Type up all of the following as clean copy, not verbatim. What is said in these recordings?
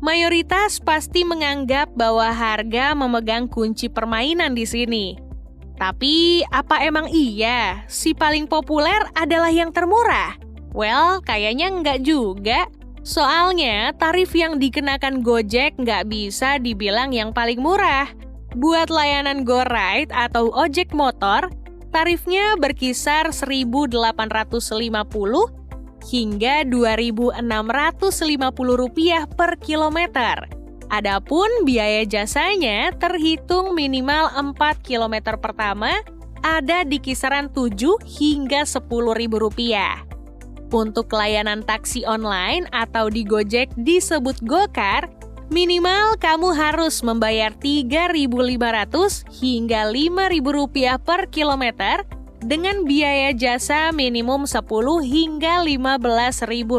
Mayoritas pasti menganggap bahwa harga memegang kunci permainan di sini. Tapi, apa emang iya si paling populer adalah yang termurah? Well, kayaknya nggak juga. Soalnya, tarif yang dikenakan Gojek nggak bisa dibilang yang paling murah. Buat layanan GoRide atau ojek motor, tarifnya berkisar Rp1.850 hingga Rp2.650 per kilometer. Adapun biaya jasanya terhitung minimal 4 kilometer pertama ada di kisaran Rp7 hingga Rp10.000. Untuk layanan taksi online atau di Gojek disebut Gokar, minimal kamu harus membayar Rp3.500 hingga Rp5.000 per kilometer dengan biaya jasa minimum Rp10 hingga Rp15.000.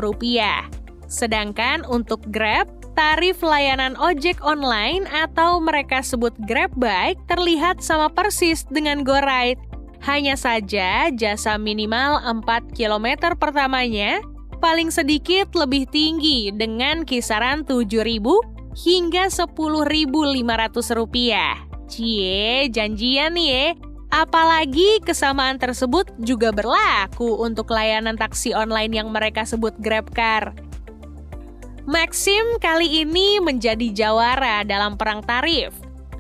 Sedangkan untuk Grab, tarif layanan ojek online atau mereka sebut Grab Bike terlihat sama persis dengan GoRide. Hanya saja jasa minimal 4 km pertamanya paling sedikit lebih tinggi dengan kisaran Rp7.000 hingga Rp10.500. Cie, janjian nih ya. Apalagi kesamaan tersebut juga berlaku untuk layanan taksi online yang mereka sebut GrabCar. Maxim kali ini menjadi jawara dalam perang tarif.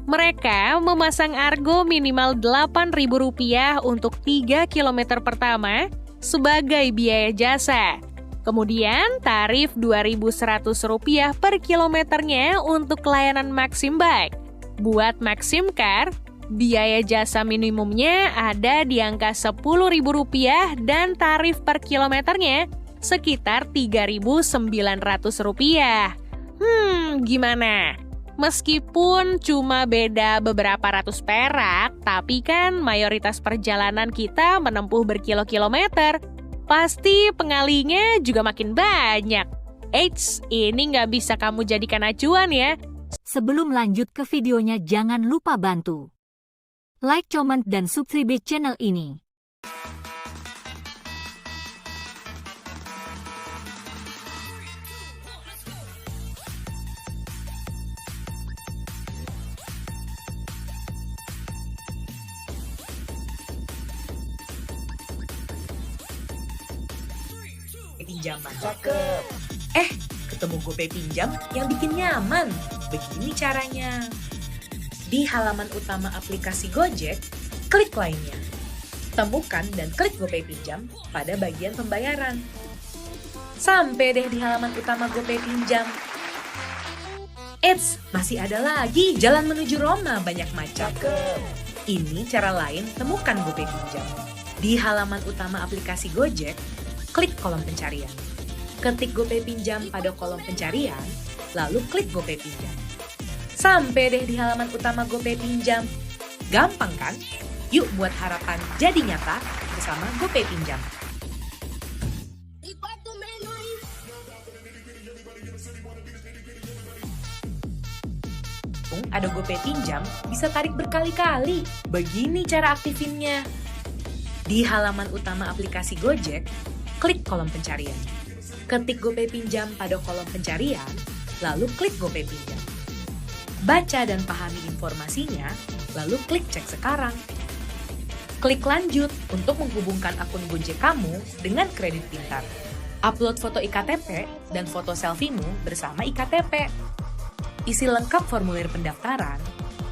Mereka memasang argo minimal Rp8.000 untuk 3 km pertama sebagai biaya jasa. Kemudian tarif Rp2.100 per kilometernya untuk layanan Maxim Bike. Buat Maxim Car, biaya jasa minimumnya ada di angka Rp10.000 dan tarif per kilometernya sekitar Rp3.900. Gimana? Meskipun cuma beda beberapa ratus perak, tapi kan mayoritas perjalanan kita menempuh berkilo-kilometer. Pasti pengalinya juga makin banyak. Eits, ini nggak bisa kamu jadikan acuan ya. Sebelum lanjut ke videonya, jangan lupa bantu like, comment, dan subscribe channel ini. Pinjaman. Cakep. Ketemu GoPay Pinjam yang bikin nyaman. Begini caranya. Di halaman utama aplikasi Gojek, klik lainnya. Temukan dan klik GoPay Pinjam pada bagian pembayaran. Sampai deh di halaman utama GoPay Pinjam. Eits, masih ada lagi jalan menuju Roma banyak macam. Ini cara lain temukan GoPay Pinjam. Di halaman utama aplikasi Gojek, klik kolom pencarian. Ketik GoPay Pinjam pada kolom pencarian, lalu klik GoPay Pinjam. Sampai deh di halaman utama GoPay Pinjam. Gampang kan? Yuk buat harapan jadi nyata bersama GoPay Pinjam. Ada GoPay Pinjam, bisa tarik berkali-kali. Begini cara aktifinnya. Di halaman utama aplikasi Gojek, klik kolom pencarian. Ketik GoPay Pinjam pada kolom pencarian, lalu klik GoPay Pinjam. Baca dan pahami informasinya, lalu klik cek sekarang. Klik lanjut untuk menghubungkan akun Gojek kamu dengan kredit pintar. Upload foto iktp dan foto selfie-mu bersama iktp. Isi lengkap formulir pendaftaran,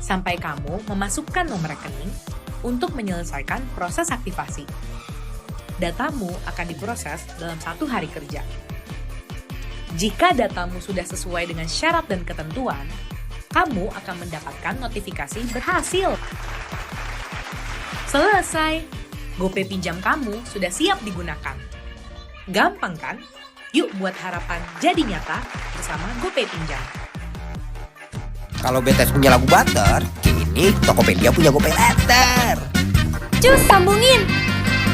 sampai kamu memasukkan nomor rekening untuk menyelesaikan proses aktivasi. Datamu akan diproses dalam 1 hari kerja. Jika datamu sudah sesuai dengan syarat dan ketentuan, kamu akan mendapatkan notifikasi berhasil. Selesai! GoPay Pinjam kamu sudah siap digunakan. Gampang kan? Yuk buat harapan jadi nyata bersama GoPay Pinjam. Kalau BTS punya lagu Butter, ini Tokopedia punya GoPay Letter. Cus, sambungin!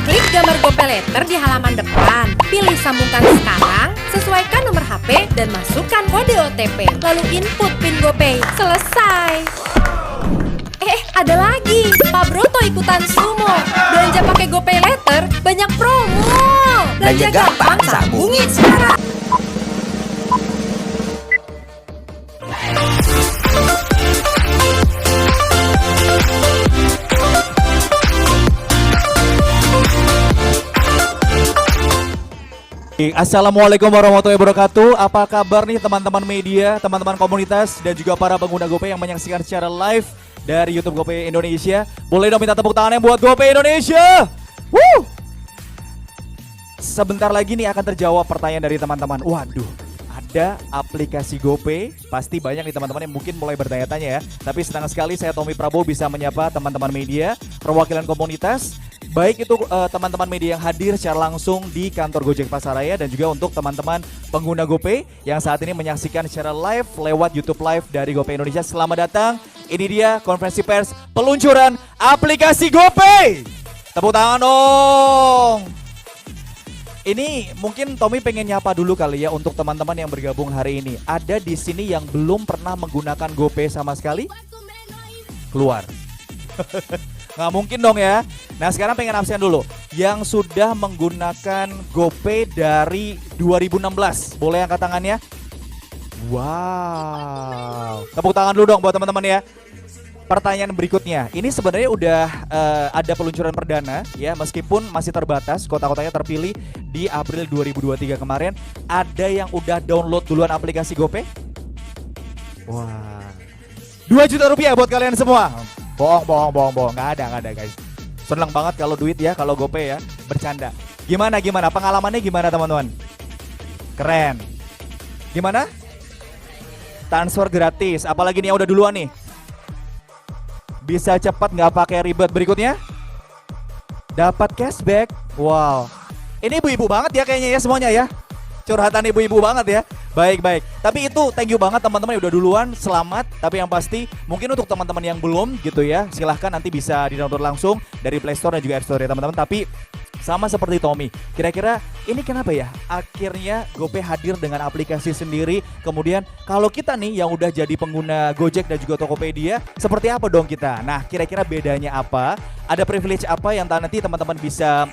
Klik gambar GoPay Letter di halaman depan. Pilih sambungkan sekarang, sesuaikan nomor HP, dan masukkan kode OTP. Lalu input PIN GoPay. Selesai! Ada lagi! Pak Broto ikutan sumo. Belanja pakai GoPay Letter, banyak promo! Belanja gampang, sambungin sekarang! Oke, assalamualaikum warahmatullahi wabarakatuh. Apa kabar nih teman-teman media, teman-teman komunitas, dan juga para pengguna GoPay yang menyaksikan secara live dari YouTube GoPay Indonesia. Boleh dong minta tepuk tangannya buat GoPay Indonesia. Woo! Sebentar lagi nih akan terjawab pertanyaan dari teman-teman. Waduh, ada aplikasi GoPay. Pasti banyak nih teman-teman yang mungkin mulai bertanya-tanya ya. Tapi senang sekali saya Tommy Prabowo bisa menyapa teman-teman media, perwakilan komunitas. Baik itu teman-teman media yang hadir secara langsung di kantor Gojek Pasaraya dan juga untuk teman-teman pengguna GoPay yang saat ini menyaksikan secara live lewat YouTube Live dari GoPay Indonesia. Selamat datang. Ini dia konferensi pers peluncuran aplikasi GoPay. Tepuk tangan dong. Ini mungkin Tommy pengen nyapa dulu kali ya untuk teman-teman yang bergabung hari ini. Ada di sini yang belum pernah menggunakan GoPay sama sekali? Keluar. Nggak mungkin dong ya. Nah sekarang pengen absen dulu. Yang sudah menggunakan GoPay dari 2016. Boleh angkat tangannya? Wow. Tepuk tangan dulu dong buat teman-teman ya. Pertanyaan berikutnya, ini sebenarnya udah ada peluncuran perdana ya, meskipun masih terbatas, kota-kotanya terpilih di April 2023 kemarin. Ada yang udah download duluan aplikasi GoPay? Wah, 2 juta rupiah buat kalian semua. Bohong, nggak ada guys. Seneng banget kalau duit ya, kalau GoPay ya, bercanda. Gimana, pengalamannya gimana teman-teman? Keren. Gimana? Transfer gratis, apalagi nih yang udah duluan nih. Bisa cepat nggak pakai ribet. Berikutnya dapat cashback. Wow, ini ibu-ibu banget ya kayaknya ya semuanya ya. Curhatan ibu-ibu banget ya. Baik. Tapi itu thank you banget teman-teman yang udah duluan, selamat. Tapi yang pasti mungkin untuk teman-teman yang belum gitu ya, silahkan nanti bisa di-download langsung dari Play Store dan juga App Store ya teman-teman. Tapi sama seperti Tommy, kira-kira ini kenapa ya akhirnya GoPay hadir dengan aplikasi sendiri. Kemudian kalau kita nih yang udah jadi pengguna Gojek dan juga Tokopedia, seperti apa dong kita? Nah kira-kira bedanya apa? Ada privilege apa yang nanti teman-teman bisa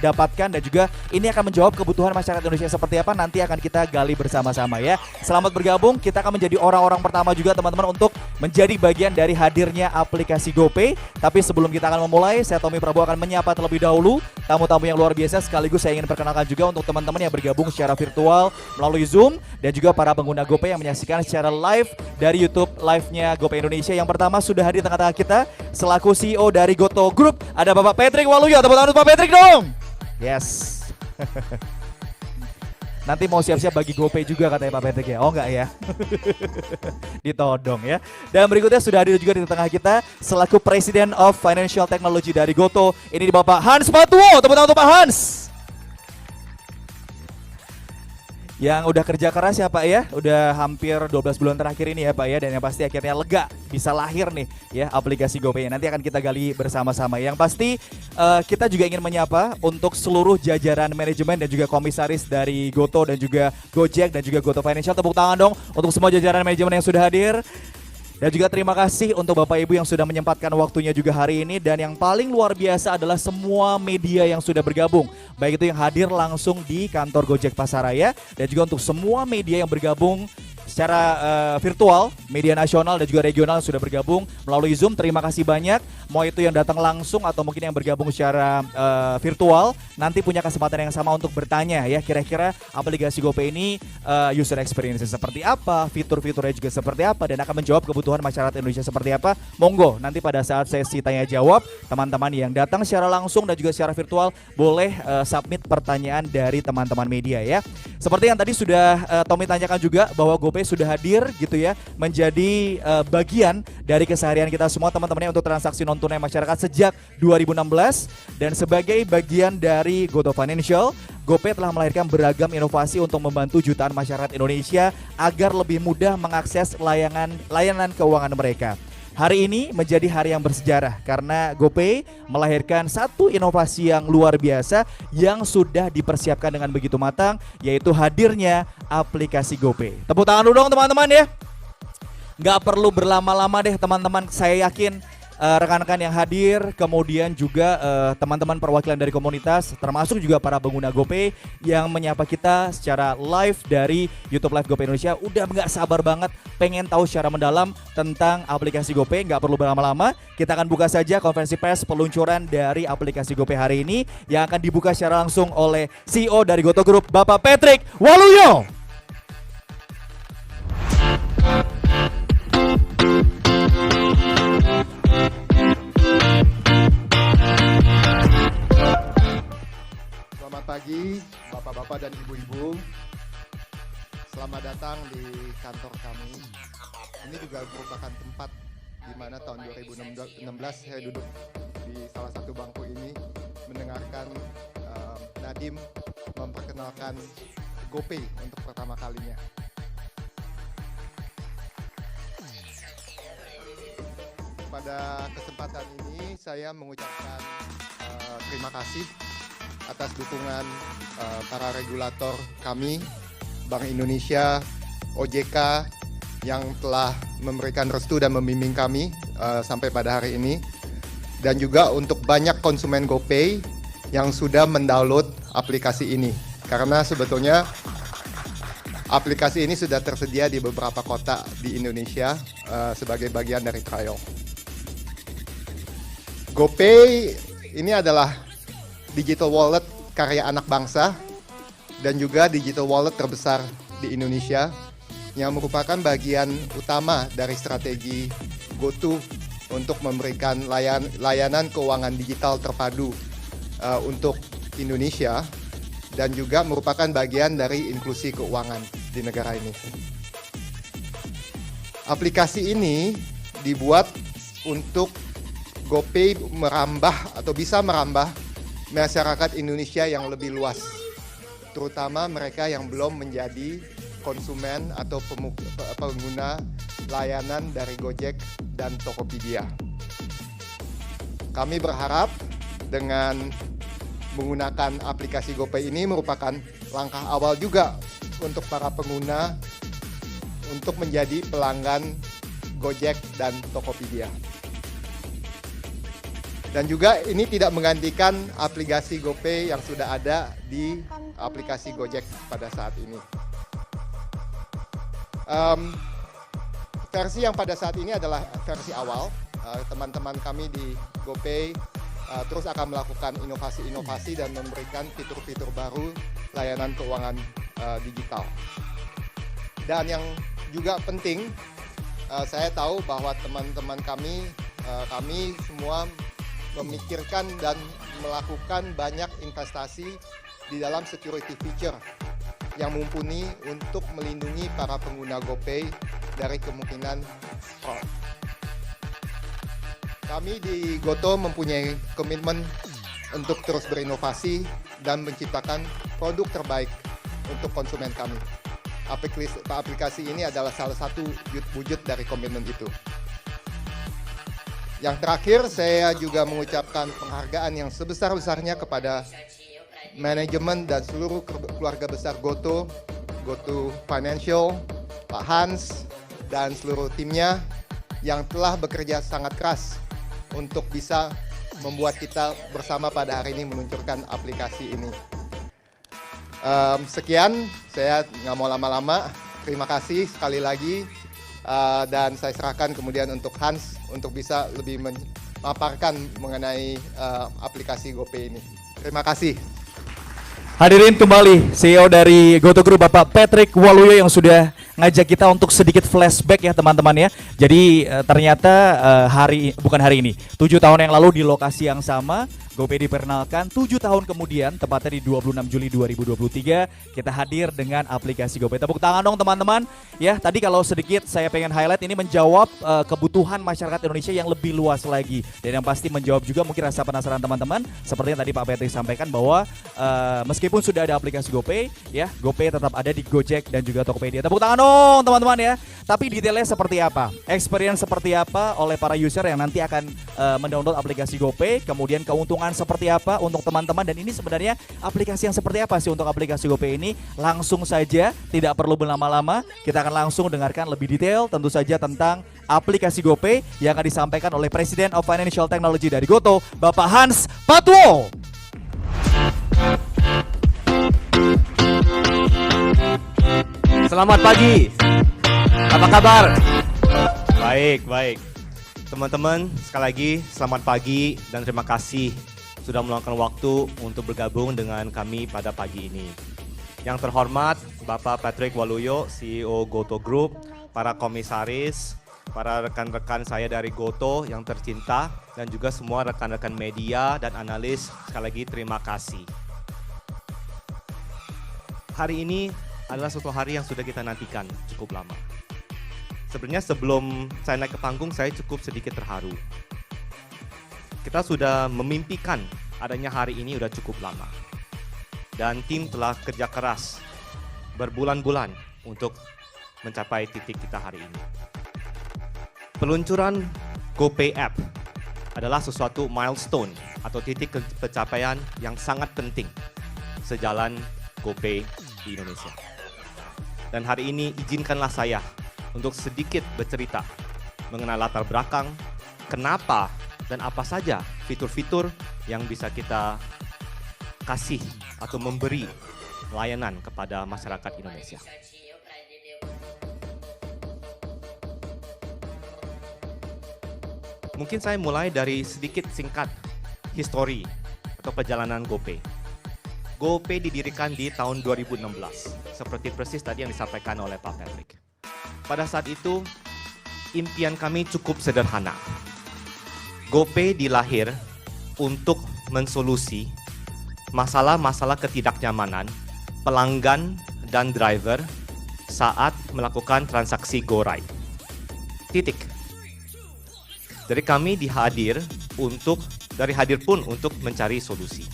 dapatkan, dan juga ini akan menjawab kebutuhan masyarakat Indonesia seperti apa, nanti akan kita gali bersama-sama ya. Selamat bergabung, kita akan menjadi orang-orang pertama juga teman-teman untuk menjadi bagian dari hadirnya aplikasi GoPay. Tapi sebelum kita akan memulai, saya Tommy Prabowo akan menyapa terlebih dahulu tamu-tamu yang luar biasa. Sekaligus saya ingin perkenalkan juga untuk teman-teman yang bergabung secara virtual melalui Zoom, dan juga para pengguna GoPay yang menyaksikan secara live dari YouTube live-nya GoPay Indonesia. Yang pertama sudah hadir di tengah-tengah kita selaku CEO dari Goto Group, ada Bapak Patrick Waluyo. Tepuk tangan untuk Pak Patrick dong. Yes. Nanti mau siap-siap bagi GoPay juga katanya Pak Patrick ya. Oh enggak ya. Ditodong ya. Dan berikutnya sudah hadir juga di tengah kita selaku President of Financial Technology dari Goto. Ini di Bapak Hans Patuwo. Tepuk tangan untuk Pak Hans. Yang udah kerja keras ya Pak ya, udah hampir 12 bulan terakhir ini ya Pak ya, dan yang pasti akhirnya lega bisa lahir nih ya aplikasi GoPay. Nanti akan kita gali bersama-sama. Yang pasti kita juga ingin menyapa untuk seluruh jajaran manajemen dan juga komisaris dari Goto dan juga Gojek dan juga Goto Financial. Tepuk tangan dong untuk semua jajaran manajemen yang sudah hadir. Dan juga terima kasih untuk Bapak Ibu yang sudah menyempatkan waktunya juga hari ini. Dan yang paling luar biasa adalah semua media yang sudah bergabung. Baik itu yang hadir langsung di kantor Gojek Pasaraya, dan juga untuk semua media yang bergabung secara virtual, media nasional dan juga regional yang sudah bergabung melalui Zoom. Terima kasih banyak. Mau itu yang datang langsung atau mungkin yang bergabung secara virtual, nanti punya kesempatan yang sama untuk bertanya ya, kira-kira aplikasi GoPay ini user experience seperti apa, fitur-fiturnya juga seperti apa, dan akan menjawab kebutuhan masyarakat Indonesia seperti apa. Monggo nanti pada saat sesi tanya jawab, teman-teman yang datang secara langsung dan juga secara virtual boleh submit pertanyaan dari teman-teman media ya. Seperti yang tadi sudah Tommy tanyakan juga, bahwa GoPay sudah hadir gitu ya, menjadi bagian dari keseharian kita semua teman-teman untuk transaksi non tunai masyarakat sejak 2016. Dan sebagai bagian dari Goto Financial, GoPay telah melahirkan beragam inovasi untuk membantu jutaan masyarakat Indonesia agar lebih mudah mengakses layanan keuangan mereka. Hari ini menjadi hari yang bersejarah karena GoPay melahirkan satu inovasi yang luar biasa yang sudah dipersiapkan dengan begitu matang, yaitu hadirnya aplikasi GoPay. Tepuk tangan dulu dong teman-teman ya. Nggak perlu berlama-lama deh teman-teman, saya yakin rekan-rekan yang hadir, kemudian juga teman-teman perwakilan dari komunitas, termasuk juga para pengguna GoPay yang menyapa kita secara live dari YouTube Live GoPay Indonesia. Udah nggak sabar banget pengen tahu secara mendalam tentang aplikasi GoPay. Nggak perlu berlama-lama, kita akan buka saja konferensi pers peluncuran dari aplikasi GoPay hari ini yang akan dibuka secara langsung oleh CEO dari Goto Group, Bapak Patrick Waluyo. Selamat pagi Bapak-bapak dan Ibu-ibu. Selamat datang di kantor kami. Ini juga merupakan tempat di mana tahun 2016 saya duduk di salah satu bangku ini mendengarkan Nadiem memperkenalkan GoPay untuk pertama kalinya. Pada kesempatan ini saya mengucapkan terima kasih atas dukungan para regulator kami, Bank Indonesia, OJK yang telah memberikan restu dan membimbing kami sampai pada hari ini. Dan juga untuk banyak konsumen GoPay yang sudah mendownload aplikasi ini. Karena sebetulnya aplikasi ini sudah tersedia di beberapa kota di Indonesia sebagai bagian dari trial. GoPay ini adalah digital wallet karya anak bangsa dan juga digital wallet terbesar di Indonesia yang merupakan bagian utama dari strategi GoTo untuk memberikan layanan keuangan digital terpadu untuk Indonesia dan juga merupakan bagian dari inklusi keuangan di negara ini. Aplikasi ini dibuat untuk GoPay merambah atau bisa merambah masyarakat Indonesia yang lebih luas, terutama mereka yang belum menjadi konsumen atau pengguna layanan dari Gojek dan Tokopedia. Kami berharap dengan menggunakan aplikasi GoPay ini merupakan langkah awal juga untuk para pengguna untuk menjadi pelanggan Gojek dan Tokopedia. Dan juga ini tidak menggantikan aplikasi GoPay yang sudah ada di aplikasi Gojek pada saat ini. Versi yang pada saat ini adalah versi awal. Teman-teman kami di GoPay terus akan melakukan inovasi-inovasi dan memberikan fitur-fitur baru layanan keuangan digital. Dan yang juga penting, saya tahu bahwa teman-teman kami semua memikirkan dan melakukan banyak investasi di dalam security feature yang mumpuni untuk melindungi para pengguna GoPay dari kemungkinan fraud. Kami di Goto mempunyai komitmen untuk terus berinovasi dan menciptakan produk terbaik untuk konsumen kami. Aplikasi ini adalah salah satu wujud dari komitmen itu. Yang terakhir, saya juga mengucapkan penghargaan yang sebesar-besarnya kepada manajemen dan seluruh keluarga besar Goto Financial, Pak Hans, dan seluruh timnya yang telah bekerja sangat keras untuk bisa membuat kita bersama pada hari ini meluncurkan aplikasi ini. Sekian, saya nggak mau lama-lama. Terima kasih sekali lagi. Dan saya serahkan kemudian untuk Hans untuk bisa lebih memaparkan mengenai aplikasi GoPay ini. Terima kasih. Hadirin kembali, CEO dari Goto Group Bapak Patrick Waluyo yang sudah ngajak kita untuk sedikit flashback ya teman-teman ya. Jadi ternyata bukan hari ini, 7 tahun yang lalu di lokasi yang sama GoPay diperkenalkan. 7 tahun kemudian, tepatnya di 26 Juli 2023, kita hadir dengan aplikasi GoPay. Tepuk tangan dong teman-teman. Ya, tadi kalau sedikit saya pengen highlight ini menjawab kebutuhan masyarakat Indonesia yang lebih luas lagi. Dan yang pasti menjawab juga mungkin rasa penasaran teman-teman. Seperti yang tadi Pak Patrick sampaikan bahwa meskipun sudah ada aplikasi GoPay, ya GoPay tetap ada di Gojek dan juga Tokopedia. Tepuk tangan dong teman-teman ya. Tapi detailnya seperti apa? Experience seperti apa oleh para user yang nanti akan mendownload aplikasi GoPay, kemudian keuntungan keutamaan seperti apa untuk teman-teman, dan ini sebenarnya aplikasi yang seperti apa sih untuk aplikasi GoPay ini? Langsung saja, tidak perlu berlama-lama, kita akan langsung dengarkan lebih detail tentu saja tentang aplikasi GoPay yang akan disampaikan oleh President of Financial Technology dari GoTo, Bapak Hans Patwo. Selamat pagi. Apa kabar? Baik. Teman-teman, sekali lagi selamat pagi dan terima kasih sudah meluangkan waktu untuk bergabung dengan kami pada pagi ini. Yang terhormat Bapak Patrick Waluyo, CEO GoTo Group, para komisaris, para rekan-rekan saya dari GoTo yang tercinta, dan juga semua rekan-rekan media dan analis, sekali lagi terima kasih. Hari ini adalah suatu hari yang sudah kita nantikan cukup lama. Sebenarnya sebelum saya naik ke panggung, saya cukup sedikit terharu. Kita sudah memimpikan adanya hari ini sudah cukup lama. Dan tim telah kerja keras berbulan-bulan untuk mencapai titik kita hari ini. Peluncuran GoPay App adalah sesuatu milestone atau titik pencapaian yang sangat penting sejalan GoPay di Indonesia. Dan hari ini izinkanlah saya untuk sedikit bercerita mengenai latar belakang, kenapa dan apa saja fitur-fitur yang bisa kita kasih atau memberi layanan kepada masyarakat Indonesia. Mungkin saya mulai dari sedikit singkat histori atau perjalanan GoPay. GoPay didirikan di tahun 2016, seperti persis tadi yang disampaikan oleh Pak Patrick. Pada saat itu, impian kami cukup sederhana. GoPay dilahir untuk mensolusi masalah-masalah ketidaknyamanan pelanggan dan driver saat melakukan transaksi GoRide. Titik. Dari kami hadir pun untuk mencari solusi.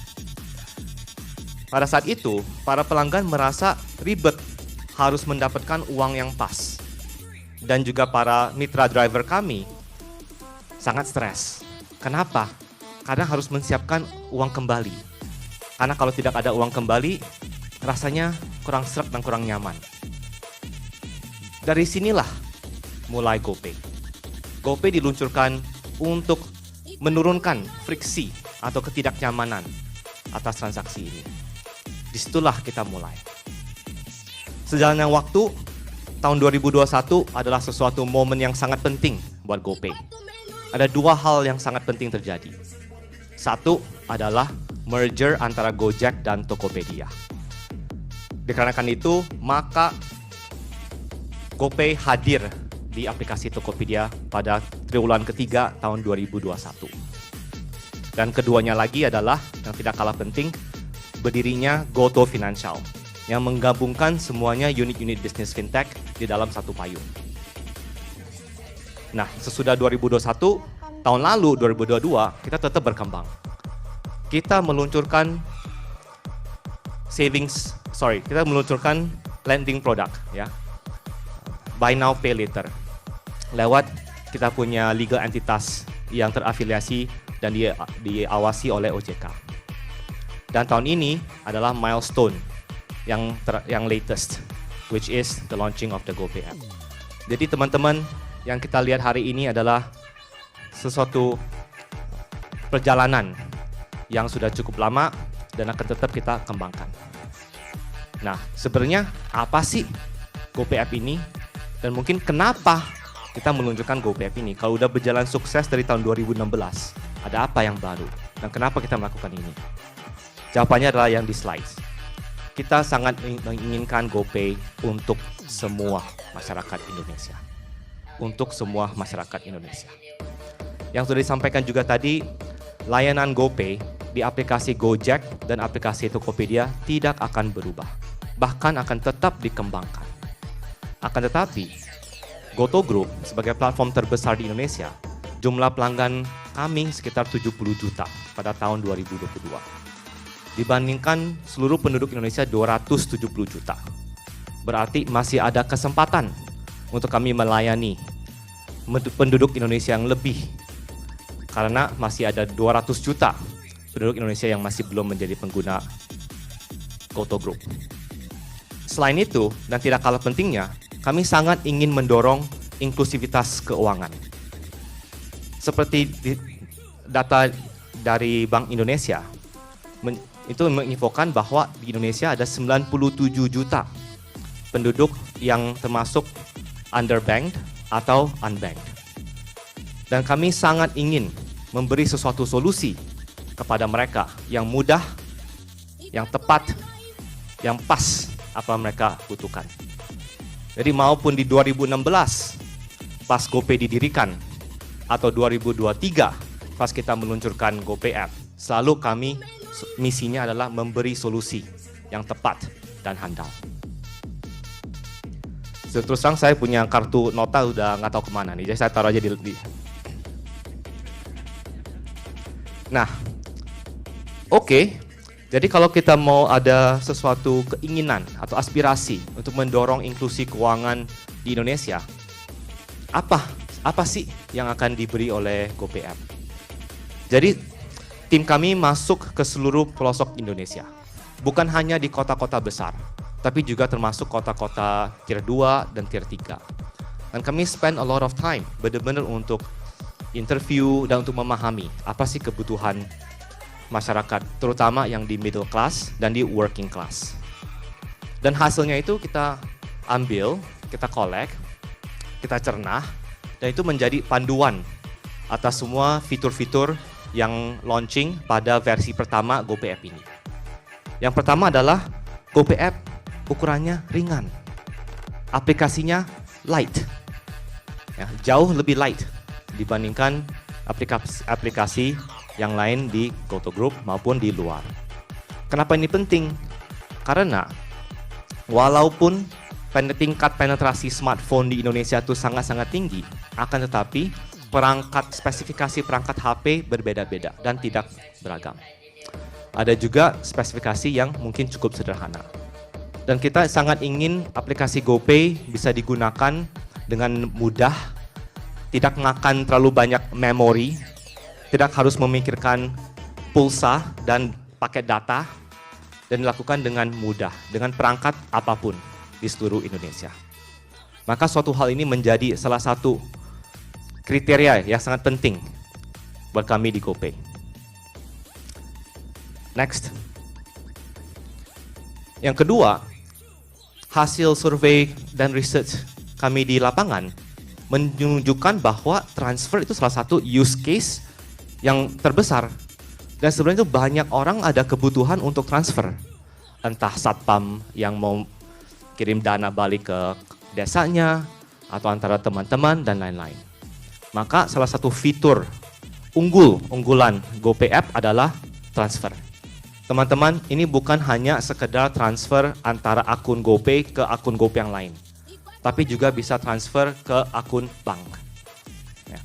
Pada saat itu, para pelanggan merasa ribet harus mendapatkan uang yang pas. Dan juga para mitra driver kami sangat stres. Kenapa? Karena harus menyiapkan uang kembali. Karena kalau tidak ada uang kembali, rasanya kurang sreg dan kurang nyaman. Dari sinilah mulai GoPay. GoPay diluncurkan untuk menurunkan friksi atau ketidaknyamanan atas transaksi ini. Disitulah kita mulai. Sejalannya waktu, tahun 2021 adalah sesuatu momen yang sangat penting buat GoPay. Ada dua hal yang sangat penting terjadi. Satu adalah merger antara Gojek dan Tokopedia. Dikarenakan itu, maka GoPay hadir di aplikasi Tokopedia pada triwulan ketiga tahun 2021. Dan keduanya lagi adalah, yang tidak kalah penting, berdirinya GoTo Financial, yang menggabungkan semuanya unit-unit bisnis fintech di dalam satu payung. Nah, sesudah 2021, tahun lalu 2022, kita tetap berkembang. Kita meluncurkan lending product, ya. Buy now, pay later. Lewat kita punya legal entitas yang terafiliasi dan diawasi oleh OJK. Dan tahun ini adalah milestone yang latest, which is the launching of the GoPay app. Jadi teman-teman, yang kita lihat hari ini adalah sesuatu perjalanan yang sudah cukup lama dan akan tetap kita kembangkan. Nah, sebenarnya apa sih GoPay app ini? Dan mungkin kenapa kita meluncurkan GoPay app ini? Kalau udah berjalan sukses dari tahun 2016, ada apa yang baru? Dan kenapa kita melakukan ini? Jawabannya adalah yang di slides. Kita sangat menginginkan GoPay untuk semua masyarakat Indonesia. Untuk semua masyarakat Indonesia. Yang sudah disampaikan juga tadi, layanan GoPay di aplikasi Gojek dan aplikasi Tokopedia tidak akan berubah. Bahkan akan tetap dikembangkan. Akan tetapi, GoTo Group sebagai platform terbesar di Indonesia, jumlah pelanggan kami sekitar 70 juta pada tahun 2022. Dibandingkan seluruh penduduk Indonesia 270 juta. Berarti masih ada kesempatan untuk kami melayani penduduk Indonesia yang lebih. Karena masih ada 200 juta penduduk Indonesia yang masih belum menjadi pengguna GoTo Group. Selain itu, dan tidak kalah pentingnya, kami sangat ingin mendorong inklusivitas keuangan. Seperti data dari Bank Indonesia, itu menginfokan bahwa di Indonesia ada 97 juta penduduk yang termasuk underbanked atau unbanked. Dan kami sangat ingin memberi sesuatu solusi kepada mereka yang mudah, yang tepat, yang pas apa mereka butuhkan. Jadi maupun di 2016 pas GoPay didirikan atau 2023 pas kita meluncurkan GoPay App, selalu kami misinya adalah memberi solusi yang tepat dan handal. Terus terang saya punya kartu nota udah nggak tahu kemana nih, jadi saya taruh aja di. Nah, oke. Jadi kalau kita mau ada sesuatu keinginan atau aspirasi untuk mendorong inklusi keuangan di Indonesia, apa sih yang akan diberi oleh GoPay App? Jadi tim kami masuk ke seluruh pelosok Indonesia, bukan hanya di kota-kota besar, tapi juga termasuk kota-kota tier 2 dan tier 3. Dan kami spend a lot of time benar-benar untuk interview dan untuk memahami apa sih kebutuhan masyarakat, terutama yang di middle class dan di working class. Dan hasilnya itu kita ambil, kita collect, kita cerna, dan itu menjadi panduan atas semua fitur-fitur yang launching pada versi pertama GoPay App ini. Yang pertama adalah GoPay App ukurannya ringan, aplikasinya light, ya, jauh lebih light dibandingkan aplikasi yang lain di GoTo Group maupun di luar. Kenapa ini penting? Karena walaupun tingkat penetrasi smartphone di Indonesia itu sangat-sangat tinggi, akan tetapi spesifikasi perangkat HP berbeda-beda dan tidak beragam. Ada juga spesifikasi yang mungkin cukup sederhana. Dan kita sangat ingin aplikasi GoPay bisa digunakan dengan mudah, tidak makan terlalu banyak memori, tidak harus memikirkan pulsa dan paket data, dan dilakukan dengan mudah, dengan perangkat apapun di seluruh Indonesia. Maka suatu hal ini menjadi salah satu kriteria yang sangat penting buat kami di GoPay. Next. Yang kedua, hasil survei dan research kami di lapangan menunjukkan bahwa transfer itu salah satu use case yang terbesar. Dan sebenarnya itu banyak orang ada kebutuhan untuk transfer. Entah satpam yang mau kirim dana balik ke desanya, atau antara teman-teman dan lain-lain. Maka salah satu fitur unggulan GoPay App adalah transfer. Teman-teman, ini bukan hanya sekedar transfer antara akun GoPay ke akun GoPay yang lain, tapi juga bisa transfer ke akun bank. Ya.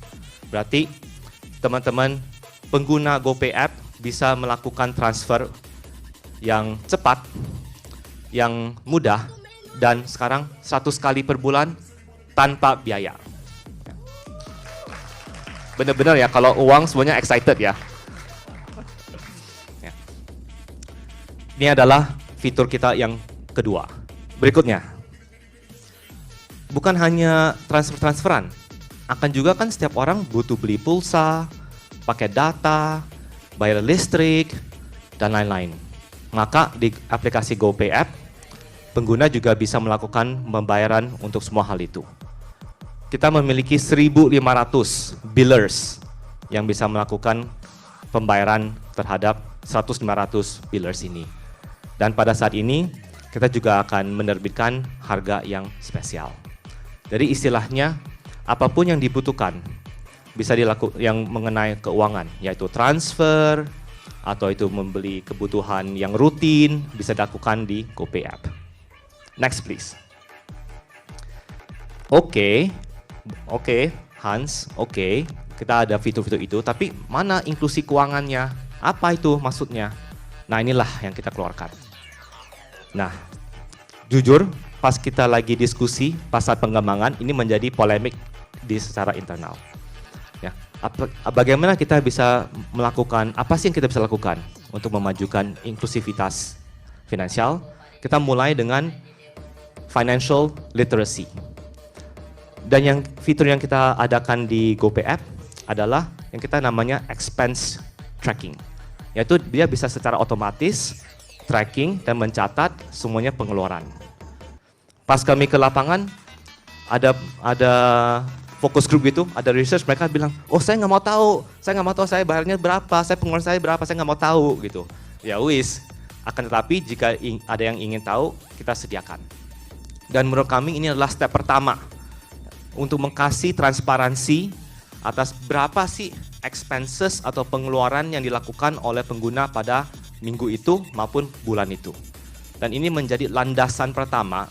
Berarti teman-teman pengguna GoPay App bisa melakukan transfer yang cepat, yang mudah, dan sekarang 100 kali per bulan tanpa biaya. Benar-benar ya, kalau uang semuanya excited ya. Ini adalah fitur kita yang kedua. Berikutnya, bukan hanya transfer-transferan, akan juga kan setiap orang butuh beli pulsa, pakai data, bayar listrik, dan lain-lain. Maka di aplikasi GoPay App, pengguna juga bisa melakukan pembayaran untuk semua hal itu. Kita memiliki 1.500 billers yang bisa melakukan pembayaran terhadap 1.500 billers ini. Dan pada saat ini, kita juga akan menerbitkan harga yang spesial. Jadi istilahnya, apapun yang dibutuhkan, bisa dilakukan yang mengenai keuangan, yaitu transfer, atau itu membeli kebutuhan yang rutin, bisa dilakukan di GoPay App. Next please. Oke, Hans, kita ada fitur-fitur itu, tapi mana inklusi keuangannya? Apa itu maksudnya? Nah inilah yang kita keluarkan. Nah, jujur pas kita lagi diskusi pas saat pengembangan, ini menjadi polemik di secara internal. Ya, bagaimana kita bisa melakukan, apa sih yang kita bisa lakukan untuk memajukan inklusivitas finansial? Kita mulai dengan financial literacy. Dan fitur yang kita adakan di GoPay App adalah yang kita namanya expense tracking. Yaitu dia bisa secara otomatis tracking dan mencatat semuanya pengeluaran. Pas kami ke lapangan, ada fokus group gitu, ada research, mereka bilang, oh saya nggak mau tahu saya bayarnya berapa, saya pengeluaran saya berapa, saya nggak mau tahu gitu. Ya wis, akan tetapi jika ada yang ingin tahu, kita sediakan. Dan menurut kami ini adalah step pertama untuk mengkasih transparansi atas berapa sih expenses atau pengeluaran yang dilakukan oleh pengguna pada minggu itu maupun bulan itu. Dan ini menjadi landasan pertama,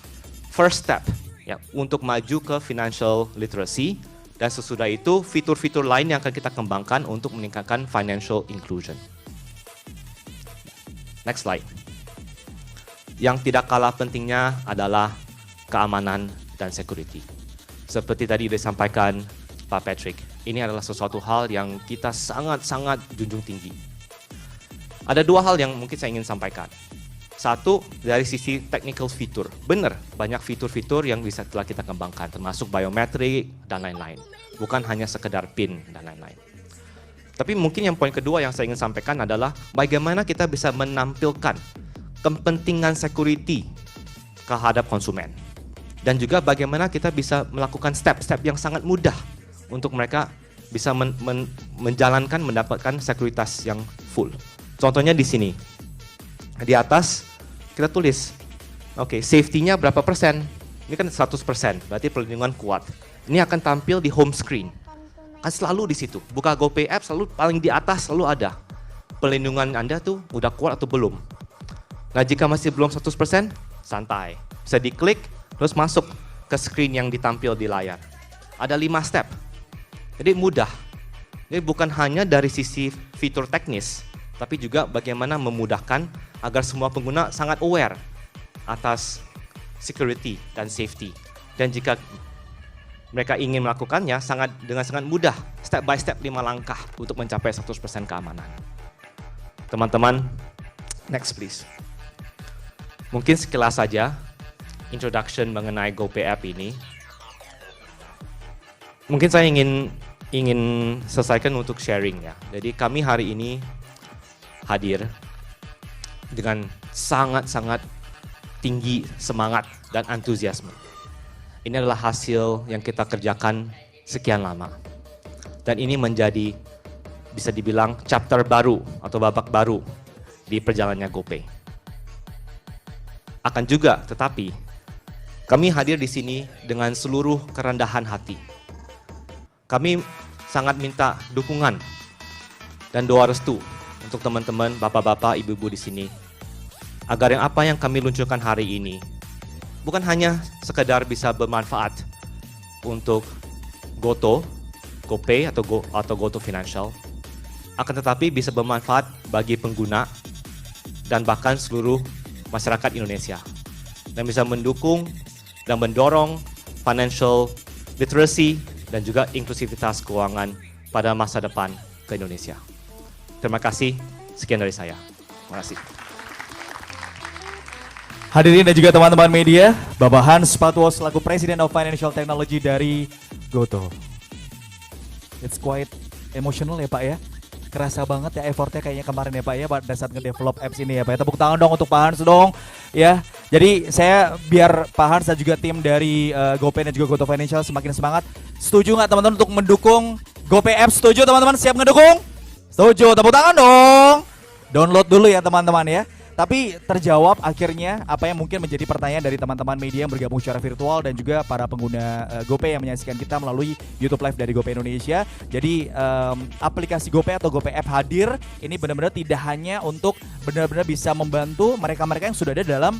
first step ya, untuk maju ke financial literacy, dan sesudah itu fitur-fitur lain yang akan kita kembangkan untuk meningkatkan financial inclusion. Next slide. Yang tidak kalah pentingnya adalah keamanan dan security. Seperti tadi disampaikan Pak Patrick, ini adalah sesuatu hal yang kita sangat-sangat junjung tinggi. Ada dua hal yang mungkin saya ingin sampaikan. Satu, dari sisi technical fitur. Benar, banyak fitur-fitur yang bisa telah kita kembangkan, termasuk biometrik dan lain-lain. Bukan hanya sekedar PIN dan lain-lain. Tapi mungkin yang poin kedua yang saya ingin sampaikan adalah bagaimana kita bisa menampilkan kepentingan security terhadap konsumen. Dan juga bagaimana kita bisa melakukan step-step yang sangat mudah untuk mereka bisa menjalankan, mendapatkan sekuritas yang full. Contohnya di sini, di atas kita tulis, oke, safety-nya berapa persen? Ini kan 100%, berarti perlindungan kuat. Ini akan tampil di home screen, kan selalu di situ. Buka GoPay App selalu paling di atas selalu ada. Perlindungan Anda tuh udah kuat atau belum? Nah jika masih belum 100%, santai. Bisa diklik, terus masuk ke screen yang ditampil di layar. Ada 5 step. Jadi mudah. Jadi bukan hanya dari sisi fitur teknis, tapi juga bagaimana memudahkan agar semua pengguna sangat aware atas security dan safety. Dan jika mereka ingin melakukannya dengan sangat mudah, step by step 5 langkah untuk mencapai 100% keamanan. Teman-teman, next please. Mungkin sekilas saja introduction mengenai GoPay App ini. Mungkin saya ingin selesaikan untuk sharing ya. Jadi kami hari ini hadir dengan sangat-sangat tinggi semangat dan antusiasme. Ini adalah hasil yang kita kerjakan sekian lama. Dan ini menjadi bisa dibilang chapter baru atau babak baru di perjalanannya GoPay. Akan juga, tetapi kami hadir di sini dengan seluruh kerendahan hati. Kami sangat minta dukungan dan doa restu untuk teman-teman, bapak-bapak, ibu-ibu di sini, agar apa yang kami luncurkan hari ini bukan hanya sekedar bisa bermanfaat untuk GoTo, GoPay atau GoTo Financial, akan tetapi bisa bermanfaat bagi pengguna dan bahkan seluruh masyarakat Indonesia, dan bisa mendukung dan mendorong financial literacy dan juga inklusivitas keuangan pada masa depan ke Indonesia. Terima kasih, sekian dari saya. Terima kasih. Hadirin dan juga teman-teman media, Bapak Hans Patwo selaku President of Financial Technology dari GoTo. It's quite emotional ya Pak ya. Kerasa banget ya effortnya kayaknya kemarin ya Pak ya pada saat ngedevelop apps ini ya Pak ya. Tepuk tangan dong untuk Pak Hans dong ya. Jadi saya biar Pak Hans dan juga tim dari GoPay dan juga GoTo Financial semakin semangat. Setuju nggak teman-teman untuk mendukung GoPay Apps? Setuju teman-teman? Siap ngedukung? Setuju, tepuk tangan dong. Download dulu ya teman-teman ya. Tapi terjawab akhirnya apa yang mungkin menjadi pertanyaan dari teman-teman media yang bergabung secara virtual dan juga para pengguna GoPay yang menyaksikan kita melalui YouTube Live dari GoPay Indonesia. Jadi aplikasi GoPay atau GoPay App hadir ini benar-benar tidak hanya untuk benar-benar bisa membantu mereka-mereka yang sudah ada dalam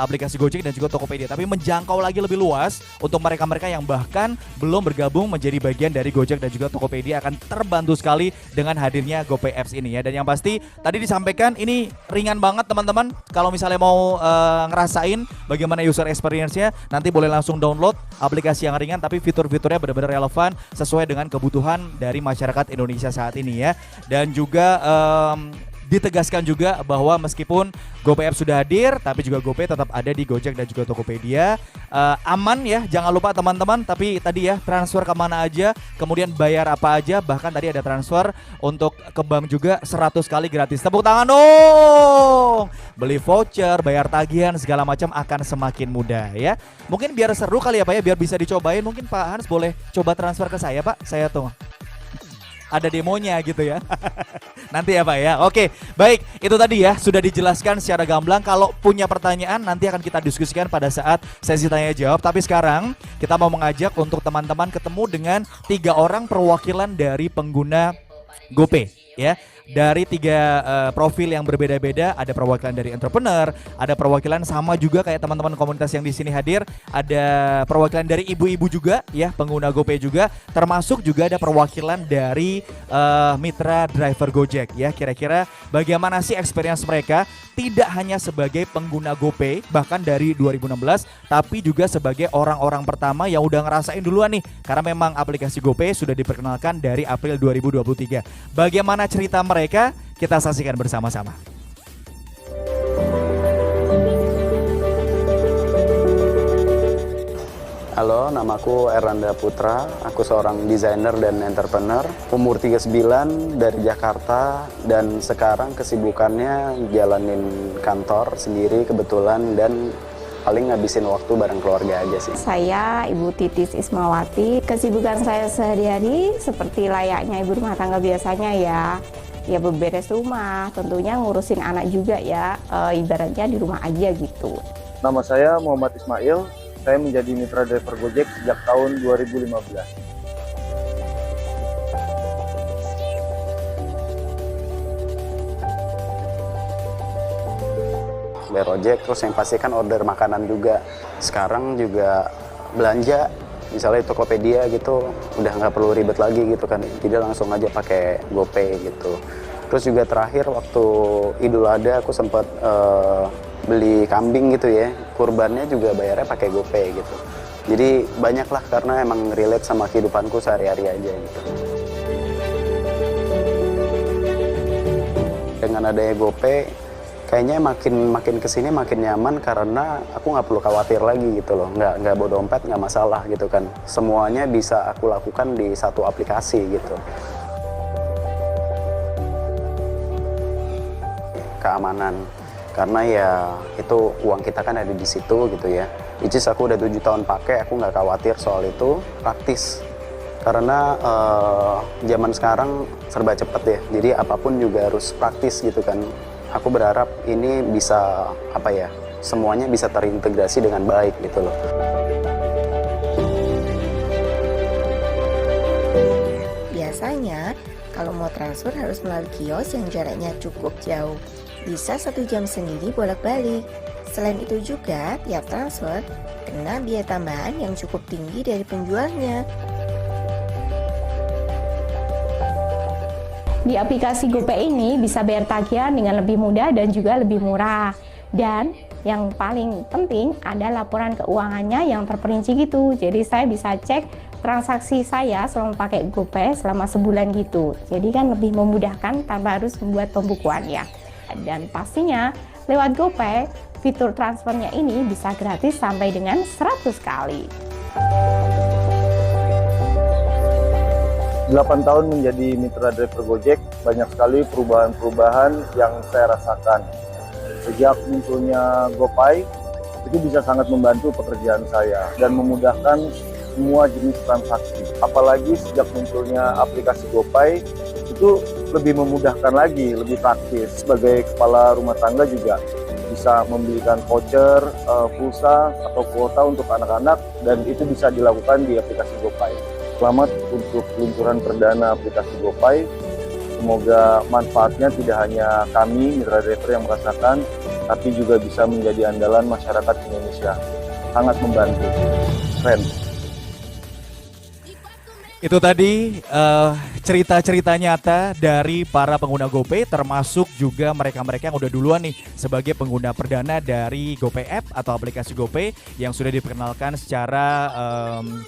aplikasi Gojek dan juga Tokopedia, tapi menjangkau lagi lebih luas untuk mereka-mereka yang bahkan belum bergabung menjadi bagian dari Gojek dan juga Tokopedia, akan terbantu sekali dengan hadirnya GoPay Apps ini ya. Dan yang pasti tadi disampaikan ini ringan banget banget teman-teman. Kalau misalnya mau ngerasain bagaimana user experience-nya, nanti boleh langsung download aplikasi yang ringan tapi fitur-fiturnya benar-benar relevan sesuai dengan kebutuhan dari masyarakat Indonesia saat ini ya. Dan juga ditegaskan juga bahwa meskipun GoPay App sudah hadir, tapi juga GoPay tetap ada di Gojek dan juga Tokopedia. Aman ya, jangan lupa teman-teman. Tapi tadi ya, transfer kemana aja, kemudian bayar apa aja. Bahkan tadi ada transfer untuk ke bank juga 100 kali gratis. Tepuk tangan dong. Beli voucher, bayar tagihan, segala macam akan semakin mudah ya. Mungkin biar seru kali ya Pak ya, biar bisa dicobain. Mungkin Pak Hans boleh coba transfer ke saya Pak. Saya tuh ada demonya gitu ya. Nanti ya Pak ya. Oke, baik. Itu tadi ya sudah dijelaskan secara gamblang. Kalau punya pertanyaan nanti akan kita diskusikan pada saat sesi tanya jawab. Tapi sekarang kita mau mengajak untuk teman-teman ketemu dengan 3 orang perwakilan dari pengguna GoPay ya. Dari 3 profil yang berbeda-beda, ada perwakilan dari entrepreneur, ada perwakilan sama juga kayak teman-teman komunitas yang di sini hadir, ada perwakilan dari ibu-ibu juga ya, pengguna GoPay juga, termasuk juga ada perwakilan dari mitra driver Gojek ya. Kira-kira bagaimana sih experience mereka tidak hanya sebagai pengguna GoPay bahkan dari 2016, tapi juga sebagai orang-orang pertama yang udah ngerasain duluan nih, karena memang aplikasi GoPay sudah diperkenalkan dari April 2023. Bagaimana cerita mereka, kita saksikan bersama-sama. Halo, namaku Erlanda Putra, aku seorang desainer dan entrepreneur, umur 39 dari Jakarta, dan sekarang kesibukannya jalanin kantor sendiri kebetulan dan paling ngabisin waktu bareng keluarga aja sih. Saya Ibu Titis Ismawati, kesibukan saya sehari-hari seperti layaknya ibu rumah tangga biasanya ya beberes rumah, tentunya ngurusin anak juga ya, ibaratnya di rumah aja gitu. Nama saya Muhammad Ismail, saya menjadi mitra driver Gojek sejak tahun 2015. Bayar ojek, terus yang pastikan order makanan juga. Sekarang juga belanja, misalnya Tokopedia gitu, udah nggak perlu ribet lagi gitu kan, jadi langsung aja pakai GoPay gitu. Terus juga terakhir waktu Idul Adha aku sempat beli kambing gitu ya, kurbannya juga bayarnya pakai GoPay gitu. Jadi banyak lah karena emang relate sama kehidupanku sehari-hari aja gitu. Dengan adanya GoPay, kayaknya makin kesini makin nyaman karena aku nggak perlu khawatir lagi gitu loh, nggak bawa dompet nggak masalah gitu kan. Semuanya bisa aku lakukan di satu aplikasi gitu. Keamanan. Karena ya itu uang kita kan ada di situ gitu ya. Which is aku udah 7 tahun pakai, aku nggak khawatir soal itu, praktis. Karena zaman sekarang serba cepet ya, jadi apapun juga harus praktis gitu kan. Aku berharap ini bisa semuanya bisa terintegrasi dengan baik gitu loh. Biasanya kalau mau transfer harus melalui kios yang jaraknya cukup jauh. Bisa 1 jam sendiri bolak-balik. Selain itu juga, tiap transfer kena biaya tambahan yang cukup tinggi dari penjualnya. Di aplikasi GoPay ini bisa bayar tagihan dengan lebih mudah dan juga lebih murah. Dan yang paling penting ada laporan keuangannya yang terperinci gitu. Jadi saya bisa cek transaksi saya selama pakai GoPay selama sebulan gitu. Jadi kan lebih memudahkan tanpa harus membuat pembukuan ya. Dan pastinya lewat GoPay, fitur transfernya ini bisa gratis sampai dengan 100 kali. 8 tahun menjadi mitra driver Gojek, banyak sekali perubahan-perubahan yang saya rasakan. Sejak munculnya GoPay, itu bisa sangat membantu pekerjaan saya dan memudahkan semua jenis transaksi. Apalagi sejak munculnya aplikasi GoPay, itu lebih memudahkan lagi, lebih praktis. Sebagai kepala rumah tangga juga bisa membelikan voucher, pulsa, atau kuota untuk anak-anak, dan itu bisa dilakukan di aplikasi GoPay. Selamat untuk peluncuran perdana aplikasi GoPay. Semoga manfaatnya tidak hanya kami, mitra driver yang merasakan, tapi juga bisa menjadi andalan masyarakat Indonesia. Sangat membantu. Keren. Itu tadi cerita-cerita nyata dari para pengguna GoPay, termasuk juga mereka-mereka yang udah duluan nih sebagai pengguna perdana dari GoPay App atau aplikasi GoPay yang sudah diperkenalkan secara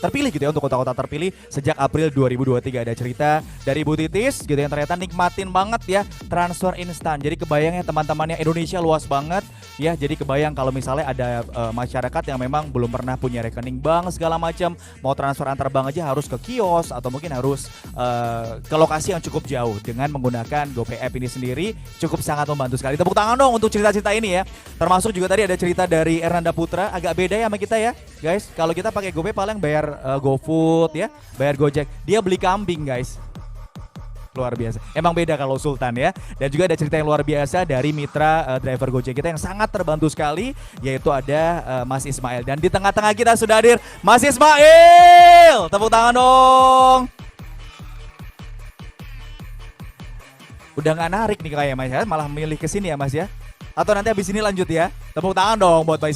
terpilih gitu ya, untuk kota-kota terpilih sejak April 2023. Ada cerita dari Bu Titis gitu yang ternyata nikmatin banget ya transfer instan. Jadi kebayang ya teman-temannya, Indonesia luas banget ya. Jadi kebayang kalau misalnya ada masyarakat yang memang belum pernah punya rekening bank segala macam, mau transfer antar bank aja harus ke kios atau mungkin harus ke lokasi yang cukup jauh. Dengan menggunakan GoPay App ini sendiri cukup sangat membantu sekali. Tepuk tangan dong untuk cerita-cerita ini ya. Termasuk juga tadi ada cerita dari Ernanda Putra, agak beda ya sama kita ya guys. Kalau kita pakai GoPay paling bayar GoFood ya, bayar Gojek. Dia beli kambing guys. Luar biasa. Emang beda kalau Sultan ya. Dan juga ada cerita yang luar biasa dari mitra driver Gojek kita yang sangat terbantu sekali, yaitu ada Mas Ismail. Dan di tengah-tengah kita sudah hadir Mas Ismail. Tepuk tangan dong. Udah nggak narik nih kayak Mas ya, malah milih ke sini ya Mas ya. Atau nanti habis ini lanjut ya. Tepuk tangan dong buat Mas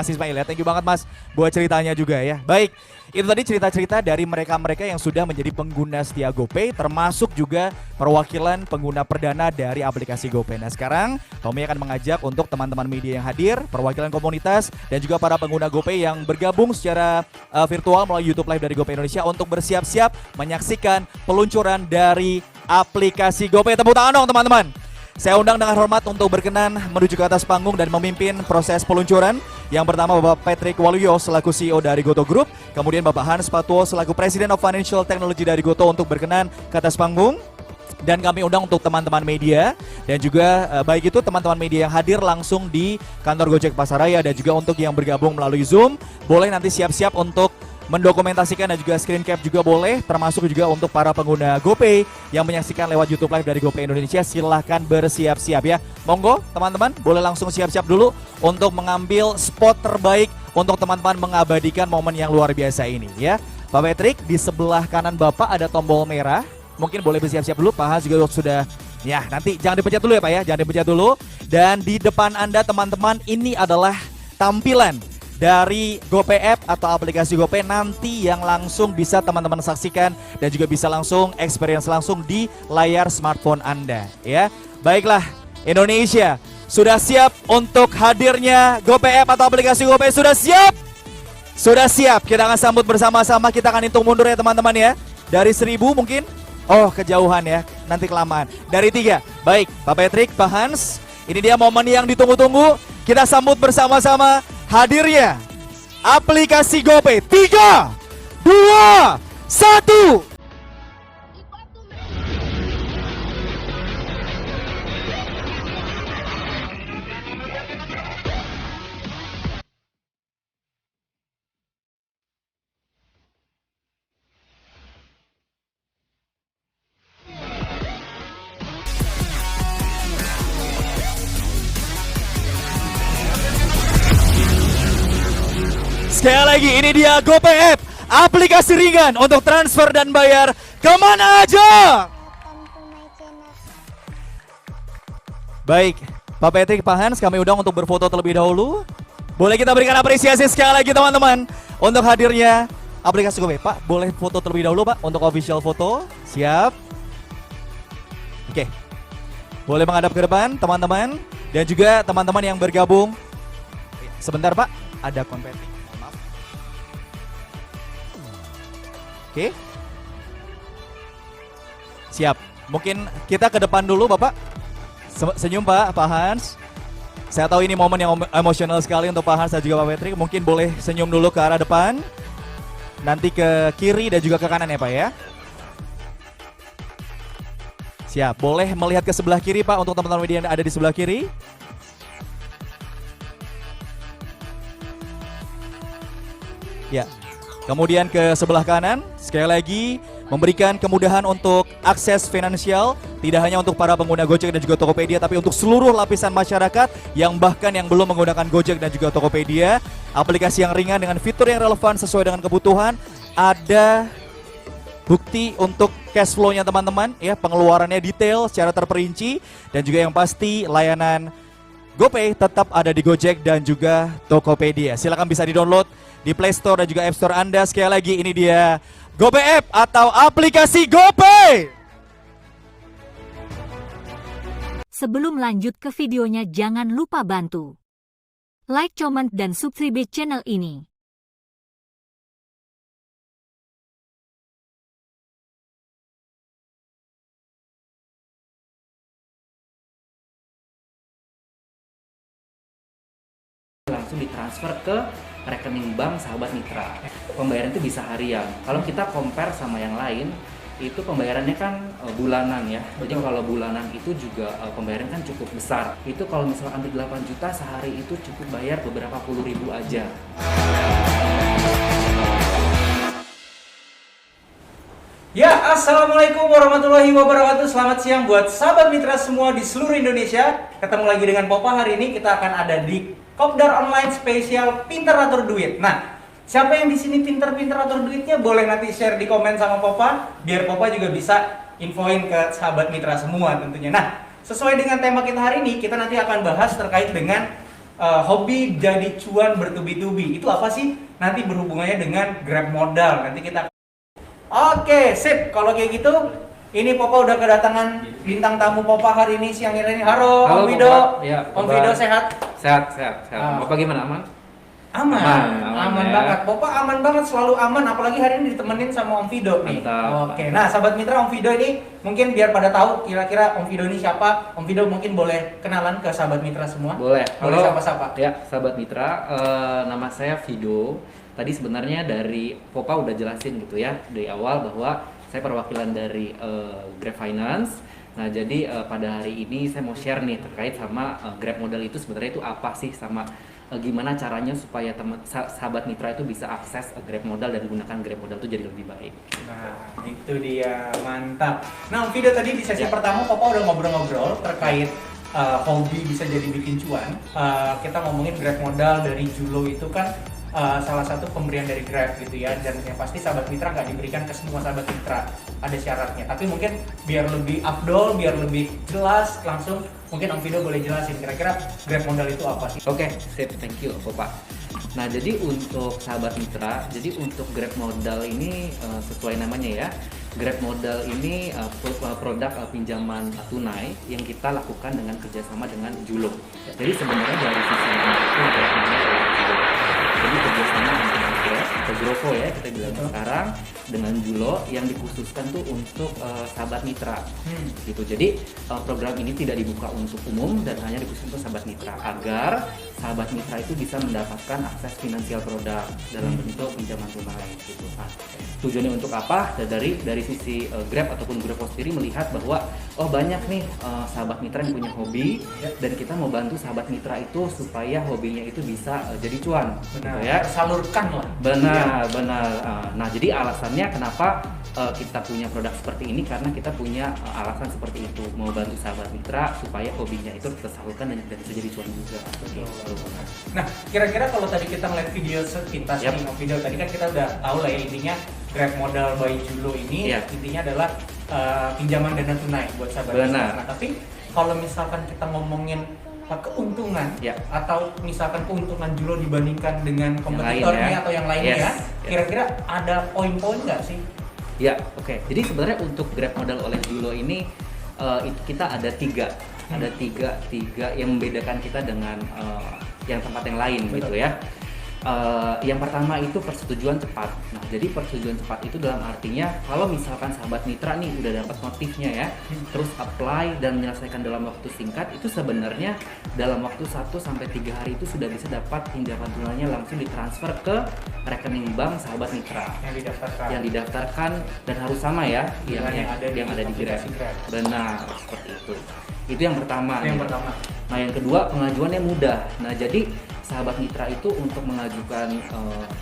Ismail ya. Thank you banget Mas buat ceritanya juga ya. Baik, itu tadi cerita-cerita dari mereka-mereka yang sudah menjadi pengguna setia GoPay, termasuk juga perwakilan pengguna perdana dari aplikasi GoPay. Nah sekarang Tommy akan mengajak untuk teman-teman media yang hadir, perwakilan komunitas, dan juga para pengguna GoPay yang bergabung secara virtual melalui YouTube Live dari GoPay Indonesia untuk bersiap-siap menyaksikan peluncuran dari aplikasi GoPay. Tepuk tangan dong teman-teman. Saya undang dengan hormat untuk berkenan menuju ke atas panggung dan memimpin proses peluncuran. Yang pertama Bapak Patrick Waluyo selaku CEO dari Goto Group. Kemudian Bapak Hans Patuo selaku President of Financial Technology dari Goto untuk berkenan ke atas panggung. Dan kami undang untuk teman-teman media dan juga baik itu teman-teman media yang hadir langsung di kantor Gojek Pasaraya dan juga untuk yang bergabung melalui Zoom, boleh nanti siap-siap untuk mendokumentasikan dan juga screen cap juga boleh, termasuk juga untuk para pengguna GoPay yang menyaksikan lewat YouTube Live dari GoPay Indonesia. Silahkan bersiap-siap ya. Monggo teman-teman boleh langsung siap-siap dulu untuk mengambil spot terbaik untuk teman-teman mengabadikan momen yang luar biasa ini ya. Pak Patrick, di sebelah kanan Bapak ada tombol merah, mungkin boleh bersiap-siap dulu. Pak Hans juga sudah ya, nanti jangan dipencet dulu ya Pak ya, jangan dipencet dulu. Dan di depan Anda teman-teman, ini adalah tampilan dari GoPay App atau aplikasi GoPay nanti yang langsung bisa teman-teman saksikan dan juga bisa langsung experience langsung di layar smartphone Anda ya. Baiklah, Indonesia sudah siap untuk hadirnya GoPay App atau aplikasi GoPay? Sudah siap? Sudah siap. Kita akan sambut bersama-sama, kita akan hitung mundur ya teman-teman ya. Dari 1000 mungkin. Oh, kejauhan ya, nanti kelamaan. Dari 3. Baik, Pak Patrick, Pak Hans, ini dia momen yang ditunggu-tunggu. Kita sambut bersama-sama hadirnya aplikasi GoPay. 3, 2, 1. Sekali lagi, ini dia GoPay App, aplikasi ringan untuk transfer dan bayar kemana aja. Baik, Pak Patrick, Pak Hans, kami undang untuk berfoto terlebih dahulu. Boleh kita berikan apresiasi sekali lagi teman-teman untuk hadirnya aplikasi GoPay. Pak, boleh foto terlebih dahulu Pak untuk official foto. Siap. Oke, boleh menghadap ke depan teman-teman. Dan juga teman-teman yang bergabung. Sebentar Pak, ada konversi. Oke. Siap. Mungkin kita ke depan dulu Bapak. Senyum Pak Hans. Saya tahu ini momen yang emosional sekali untuk Pak Hans dan juga Pak Patrick. Mungkin boleh senyum dulu ke arah depan. Nanti ke kiri dan juga ke kanan ya Pak ya. Siap. Boleh melihat ke sebelah kiri Pak untuk teman-teman media yang ada di sebelah kiri. Ya. Kemudian ke sebelah kanan, sekali lagi memberikan kemudahan untuk akses finansial, tidak hanya untuk para pengguna Gojek dan juga Tokopedia, tapi untuk seluruh lapisan masyarakat yang bahkan yang belum menggunakan Gojek dan juga Tokopedia. Aplikasi yang ringan dengan fitur yang relevan sesuai dengan kebutuhan, ada bukti untuk cash flow-nya teman-teman, ya, pengeluarannya detail secara terperinci, dan juga yang pasti layanan GoPay tetap ada di Gojek dan juga Tokopedia. Silakan bisa di-download di Play Store dan juga App Store Anda. Sekali lagi ini dia GoPay App atau aplikasi GoPay? Sebelum lanjut ke videonya jangan lupa bantu like, comment, dan subscribe channel ini. Langsung ditransfer ke rekening bank sahabat mitra. Pembayaran itu bisa harian. Kalau kita compare sama yang lain, itu pembayarannya kan bulanan ya. Jadi kalau bulanan itu juga pembayaran kan cukup besar. Itu kalau misalnya ambil 8 juta sehari itu cukup bayar beberapa puluh ribu aja. Ya, assalamualaikum warahmatullahi wabarakatuh. Selamat siang buat sahabat mitra semua di seluruh Indonesia. Ketemu lagi dengan Popa. Hari ini kita akan ada di Kopdar Online Spesial Pintar Atur Duit. Nah, siapa yang di sini pintar-pintar atur duitnya boleh nanti share di komen sama Popa, biar Popa juga bisa infoin ke sahabat mitra semua tentunya. Nah, sesuai dengan tema kita hari ini, kita nanti akan bahas terkait dengan hobi jadi cuan bertubi-tubi. Itu apa sih? Nanti berhubungannya dengan Grab modal. Nanti kita Oke, sip. Kalau kayak gitu, ini Popa udah kedatangan bintang tamu Popa hari ini siang ini. Halo, Om Fido. Ya, Om Fido sehat? Sehat. Popa gimana, aman? Aman ya. banget. Popa aman banget, selalu aman. Apalagi hari ini ditemenin sama Om Fido nih. Mantap. Oke, nah sahabat mitra Om Fido ini mungkin biar pada tahu kira-kira Om Fido ini siapa. Om Fido mungkin boleh kenalan ke sahabat mitra semua. Boleh. Boleh sapa-sapa. Ya, sahabat mitra, nama saya Fido. Tadi sebenarnya dari Popa udah jelasin gitu ya dari awal bahwa saya perwakilan dari Grab Finance. Nah, jadi pada hari ini saya mau share nih terkait sama Grab modal itu sebenarnya itu apa sih, sama gimana caranya supaya sahabat mitra itu bisa akses Grab modal dan gunakan Grab modal itu jadi lebih baik. Nah, itu dia, mantap. Nah, Om Fido tadi di sesi pertama Popa udah ngobrol-ngobrol terkait hobi bisa jadi bikin cuan. Kita ngomongin Grab modal dari Julo itu kan salah satu pemberian dari Grab gitu ya, dan yang pasti sahabat mitra nggak diberikan ke semua sahabat mitra, ada syaratnya. Tapi mungkin biar lebih afdol, biar lebih jelas, langsung mungkin Om Fido boleh jelasin kira-kira Grab modal itu apa sih? Oke, sip, thank you Popa. Nah, jadi untuk sahabat mitra, jadi untuk Grab modal ini sesuai namanya ya, Grab modal ini produk pinjaman tunai yang kita lakukan dengan kerjasama dengan Julo. Jadi sebenarnya dari sisi itu Grab modal jadi kerjasama antara Grab atau Grovo ya kita bilang sekarang dengan Julo yang dikhususkan tuh untuk sahabat mitra gitu. Jadi program ini tidak dibuka untuk umum dan hanya dikhususkan untuk sahabat mitra agar sahabat mitra itu bisa mendapatkan akses finansial produk dalam bentuk pinjaman tunai gitu. Nah, tujuannya untuk apa? Dari sisi Grab ataupun Grovo sendiri melihat bahwa banyak nih sahabat mitra yang punya hobi dan kita mau bantu sahabat mitra itu supaya hobinya itu bisa jadi cuan. Benar, ya, salurkan lah. Benar. Nah, jadi alasannya kenapa kita punya produk seperti ini karena kita punya alasan seperti itu, mau bantu sahabat mitra supaya hobinya itu tersalurkan dan bisa jadi cuan juga. Gitu. Nah, kira-kira kalau tadi kita ngeliat video sepintas nih, video tadi kan kita udah tahu lah ya intinya Grab modal by Julo ini intinya adalah pinjaman dana tunai buat sahabat mitra. Nah, tapi kalau misalkan kita ngomongin keuntungan atau misalkan keuntungan Julo dibandingkan dengan kompetitornya atau yang lainnya, kira-kira ada poin-poin nggak sih? Ya, oke. Jadi sebenarnya untuk Grab modal oleh Julo ini kita ada tiga yang membedakan kita dengan yang tempat yang lain. Betul. Gitu ya. Yang pertama itu persetujuan cepat. Nah, jadi persetujuan cepat itu dalam artinya kalau misalkan sahabat mitra nih udah dapat notifnya ya, terus apply dan menyelesaikan dalam waktu singkat, itu sebenarnya dalam waktu 1-3 hari itu sudah bisa dapat pinjaman tunainya langsung ditransfer ke rekening bank sahabat mitra yang didaftarkan dan harus sama ya yang ada di Grab. Benar, seperti itu. Itu yang pertama. Nah, yang kedua pengajuannya mudah. Nah, jadi sahabat mitra itu untuk mengajukan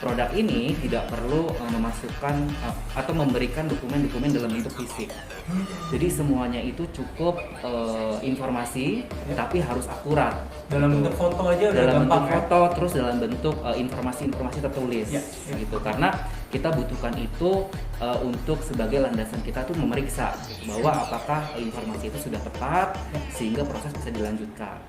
produk ini tidak perlu memasukkan atau memberikan dokumen-dokumen dalam bentuk fisik. Jadi semuanya itu cukup informasi, tapi harus akurat. Dalam bentuk foto aja udah dalam gampang bentuk foto, terus dalam bentuk informasi-informasi tertulis, gitu. Karena kita butuhkan itu untuk sebagai landasan kita tuh memeriksa bahwa apakah informasi itu sudah tepat sehingga proses bisa dilanjutkan.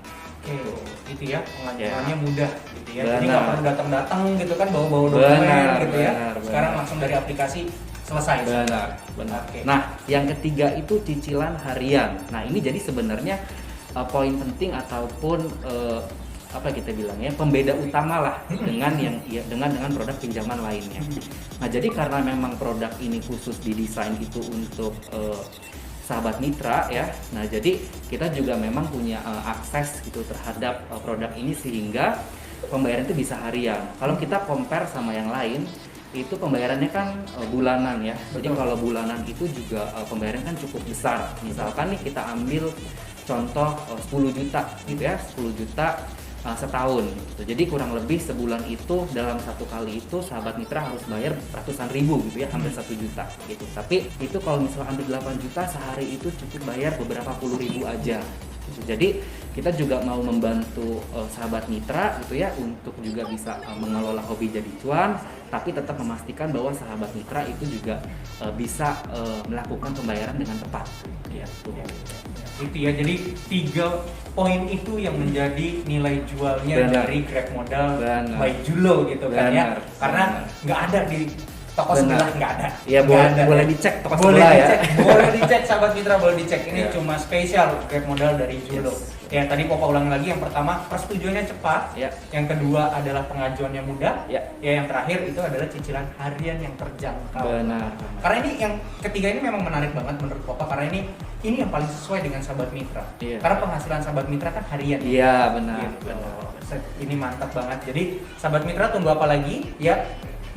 Itu ya, pengajuannya mudah gitu ya. Jadi nggak perlu datang-datang gitu kan bawa-bawa dokumen gitu ya. Sekarang langsung dari aplikasi selesai. Benar. Oke. Nah, yang ketiga itu cicilan harian. Nah, ini jadi sebenarnya poin penting ataupun apa kita bilangnya pembeda utama lah dengan dengan produk pinjaman lainnya. Nah, jadi karena memang produk ini khusus didesain itu untuk sahabat mitra ya. Nah, jadi kita juga memang punya akses gitu terhadap produk ini sehingga pembayaran itu bisa harian. Kalau kita compare sama yang lain, itu pembayarannya kan bulanan ya. Jadi kalau bulanan itu juga pembayaran kan cukup besar. Misalkan nih kita ambil contoh 10 juta gitu ya, 10 juta setahun gitu. Jadi kurang lebih sebulan itu dalam satu kali itu sahabat mitra harus bayar ratusan ribu gitu ya, hampir 1 juta gitu. Tapi itu kalau misalnya ambil 8 juta sehari itu cukup bayar beberapa puluh ribu aja gitu. Jadi kita juga mau membantu sahabat mitra gitu ya untuk juga bisa mengelola hobi jadi cuan, tapi tetap memastikan bahwa sahabat mitra itu juga bisa melakukan pembayaran dengan tepat gitu. Itu ya, jadi 3 poin itu yang menjadi nilai jualnya dari Grab Modal by Julo gitu kan ya. Karena nggak ada di toko sebelah, nggak ada. Iya, boleh dicek toko sebelah ya. Boleh dicek sahabat mitra, boleh dicek. Ini cuma spesial Grab Modal dari Julo. Ya, tadi Popa ulang lagi, yang pertama persetujuannya cepat, yang kedua adalah pengajuannya mudah, ya yang terakhir itu adalah cicilan harian yang terjangkau. Benar. Karena ini yang ketiga ini memang menarik banget menurut Popa, karena ini yang paling sesuai dengan sahabat mitra. Karena penghasilan sahabat mitra kan harian. Iya, benar. Gitu. Ini mantap banget. Jadi sahabat mitra tunggu apa lagi? Ya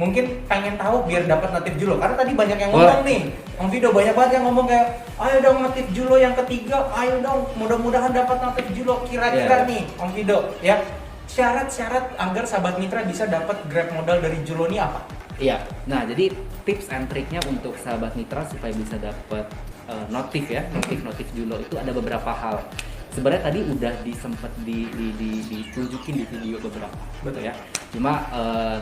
mungkin pengen tahu biar dapat notif Julo, karena tadi banyak yang ngomong nih, Om Fido banyak banget yang ngomong kayak, ayo dong notif Julo yang ketiga, ayo dong mudah-mudahan dapat notif Julo, kira-kira nih Om Fido ya, syarat-syarat agar sahabat mitra bisa dapat Grab Modal dari Julo ini apa? Iya, nah jadi tips and triknya untuk sahabat mitra supaya bisa dapat notif ya, notif Julo itu ada beberapa hal. Sebenarnya tadi udah disempet ditunjukin di video beberapa, betul ya. Cuma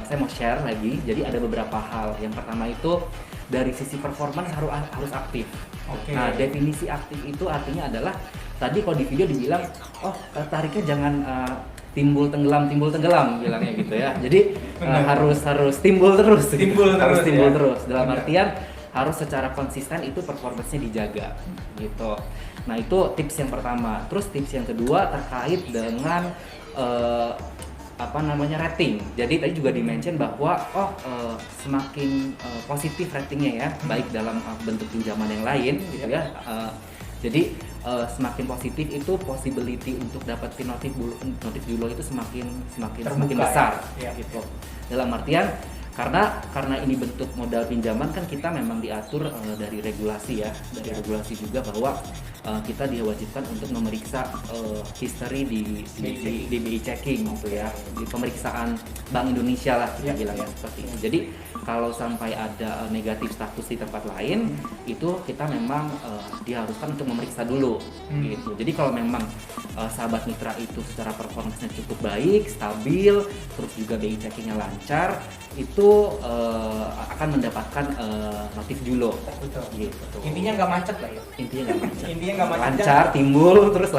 saya mau share lagi. Jadi ada beberapa hal. Yang pertama itu dari sisi performance harus aktif. Nah, definisi aktif itu artinya adalah tadi kalau di video dibilang, tariknya jangan timbul tenggelam bilangnya gitu ya. Jadi harus timbul terus. Harus timbul terus. Dalam artian harus secara konsisten itu performance-nya dijaga gitu. Nah, itu tips yang pertama. Terus tips yang kedua terkait dengan rating. Jadi tadi juga di-mention bahwa semakin positif ratingnya ya, baik dalam bentuk pinjaman yang lain gitu ya. Jadi semakin positif itu possibility untuk dapetin notif Julo itu semakin besar gitu. Dalam artian karena ini bentuk modal pinjaman kan kita memang diatur dari regulasi ya, dari regulasi juga bahwa kita diwajibkan untuk memeriksa history di BI checking gitu ya, di pemeriksaan Bank Indonesia lah kita bilangnya seperti itu. Jadi kalau sampai ada negatif status di tempat lain itu kita memang diharuskan untuk memeriksa dulu gitu. Jadi kalau memang sahabat mitra itu secara performanya cukup baik, stabil, terus juga BI checkingnya lancar, itu akan mendapatkan notif Julo. Betul. Gitu. Intinya nggak macet lah ya. Intinya nggak macet. Lancar, timbul terus.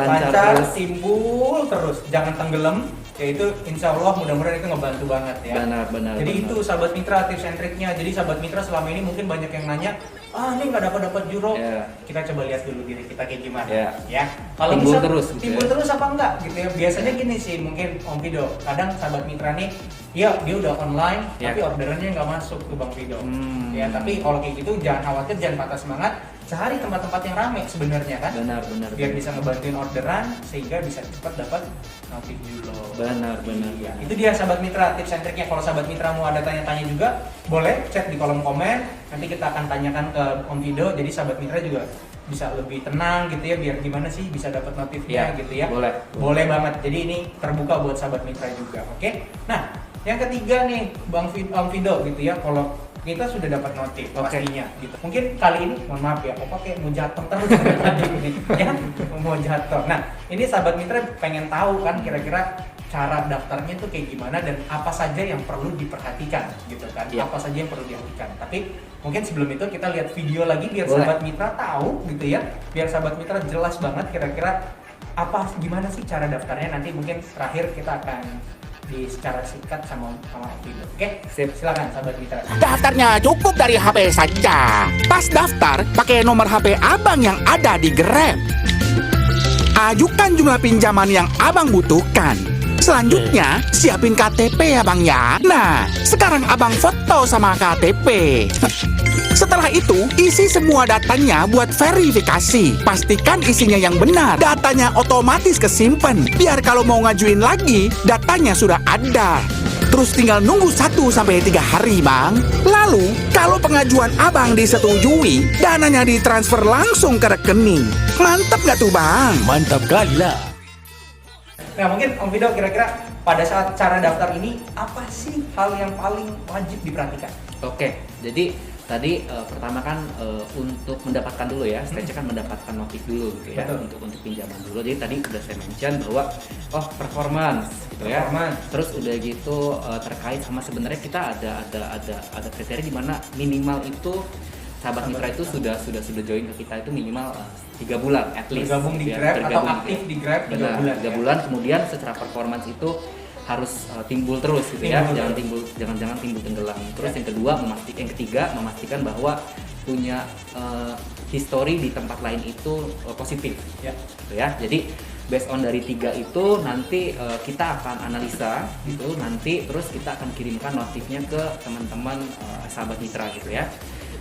Timbul terus. Jangan tenggelam. Ya itu insya Allah mudah-mudahan itu ngebantu banget ya. Benar. Jadi itu sahabat mitra tips and triknya. Jadi sahabat mitra selama ini mungkin banyak yang nanya, ini nggak dapat Julo. Kita coba lihat dulu diri kita kayak gimana. Ya. Kalau timbul bisa terus terus apa enggak gitu ya. Biasanya gini sih mungkin Om Fido. Kadang sahabat mitra nih, dia udah online tapi orderannya nggak masuk ke Bang Fido. Ya, tapi kalau kayak gitu jangan khawatir, jangan patah semangat. Cari tempat-tempat yang ramai sebenarnya kan. Benar. Biar bisa ngebantuin orderan sehingga bisa cepat dapat notif Julo. Benar. Ya, itu dia sahabat mitra tips and triknya. Kalau sahabat mitra mau ada tanya-tanya juga, boleh chat di kolom komen. Nanti kita akan tanyakan ke Om Fido. Jadi sahabat mitra juga bisa lebih tenang gitu ya, biar gimana sih bisa dapat notifnya gitu ya. Boleh banget. Jadi ini terbuka buat sahabat mitra juga. Oke. Nah, yang ketiga nih Om Fido gitu ya, kalau kita sudah dapat notif pastinya gitu. Mungkin kali ini mohon maaf ya, Opa kayak mau jatuh terus ini ya, mau jatuh. Nah, ini sahabat mitra pengen tahu kan kira-kira cara daftarnya itu kayak gimana dan apa saja yang perlu diperhatikan gitu kan. Apa saja yang perlu diperhatikan. Tapi mungkin sebelum itu kita lihat video lagi biar sahabat mitra tahu gitu ya. Biar sahabat mitra jelas banget kira-kira gimana sih cara daftarnya. Nanti mungkin terakhir kita akan secara singkat sama video. Oke, silakan sahabat mitra. Daftarnya cukup dari HP saja. Pas daftar, pakai nomor HP abang yang ada di Grab. Ajukan jumlah pinjaman yang abang butuhkan. Selanjutnya, siapin KTP ya bang ya. Nah, sekarang abang foto sama KTP. Setelah itu, isi semua datanya buat verifikasi. Pastikan isinya yang benar. Datanya otomatis kesimpan. Biar kalau mau ngajuin lagi, datanya sudah ada. Terus tinggal nunggu 1-3 hari, Bang. Lalu, kalau pengajuan abang disetujui, dananya ditransfer langsung ke rekening. Mantap nggak tuh, Bang? Mantap kali lah. Nah, mungkin Om Fido kira-kira pada saat cara daftar ini, apa sih hal yang paling wajib diperhatikan? Oke, jadi tadi pertama kan untuk mendapatkan dulu ya, stage kan mendapatkan notif dulu gitu ya. Betul. untuk pinjaman dulu. Jadi tadi udah saya mention bahwa performance gitu ya. Terus udah gitu terkait sama sebenarnya kita ada kriteria di mana minimal itu sahabat mitra itu sudah join ke kita itu minimal 3 bulan at least. Bergabung di Grab atau aktif di Grab 3 bulan. 3 bulan, kemudian secara performance itu harus timbul terus gitu ya, jangan timbul tenggelam. Terus yang ketiga memastikan bahwa punya history di tempat lain itu positif, gitu ya. Jadi based on dari 3 itu nanti kita akan analisa gitu, nanti terus kita akan kirimkan notifnya ke teman-teman sahabat mitra gitu ya.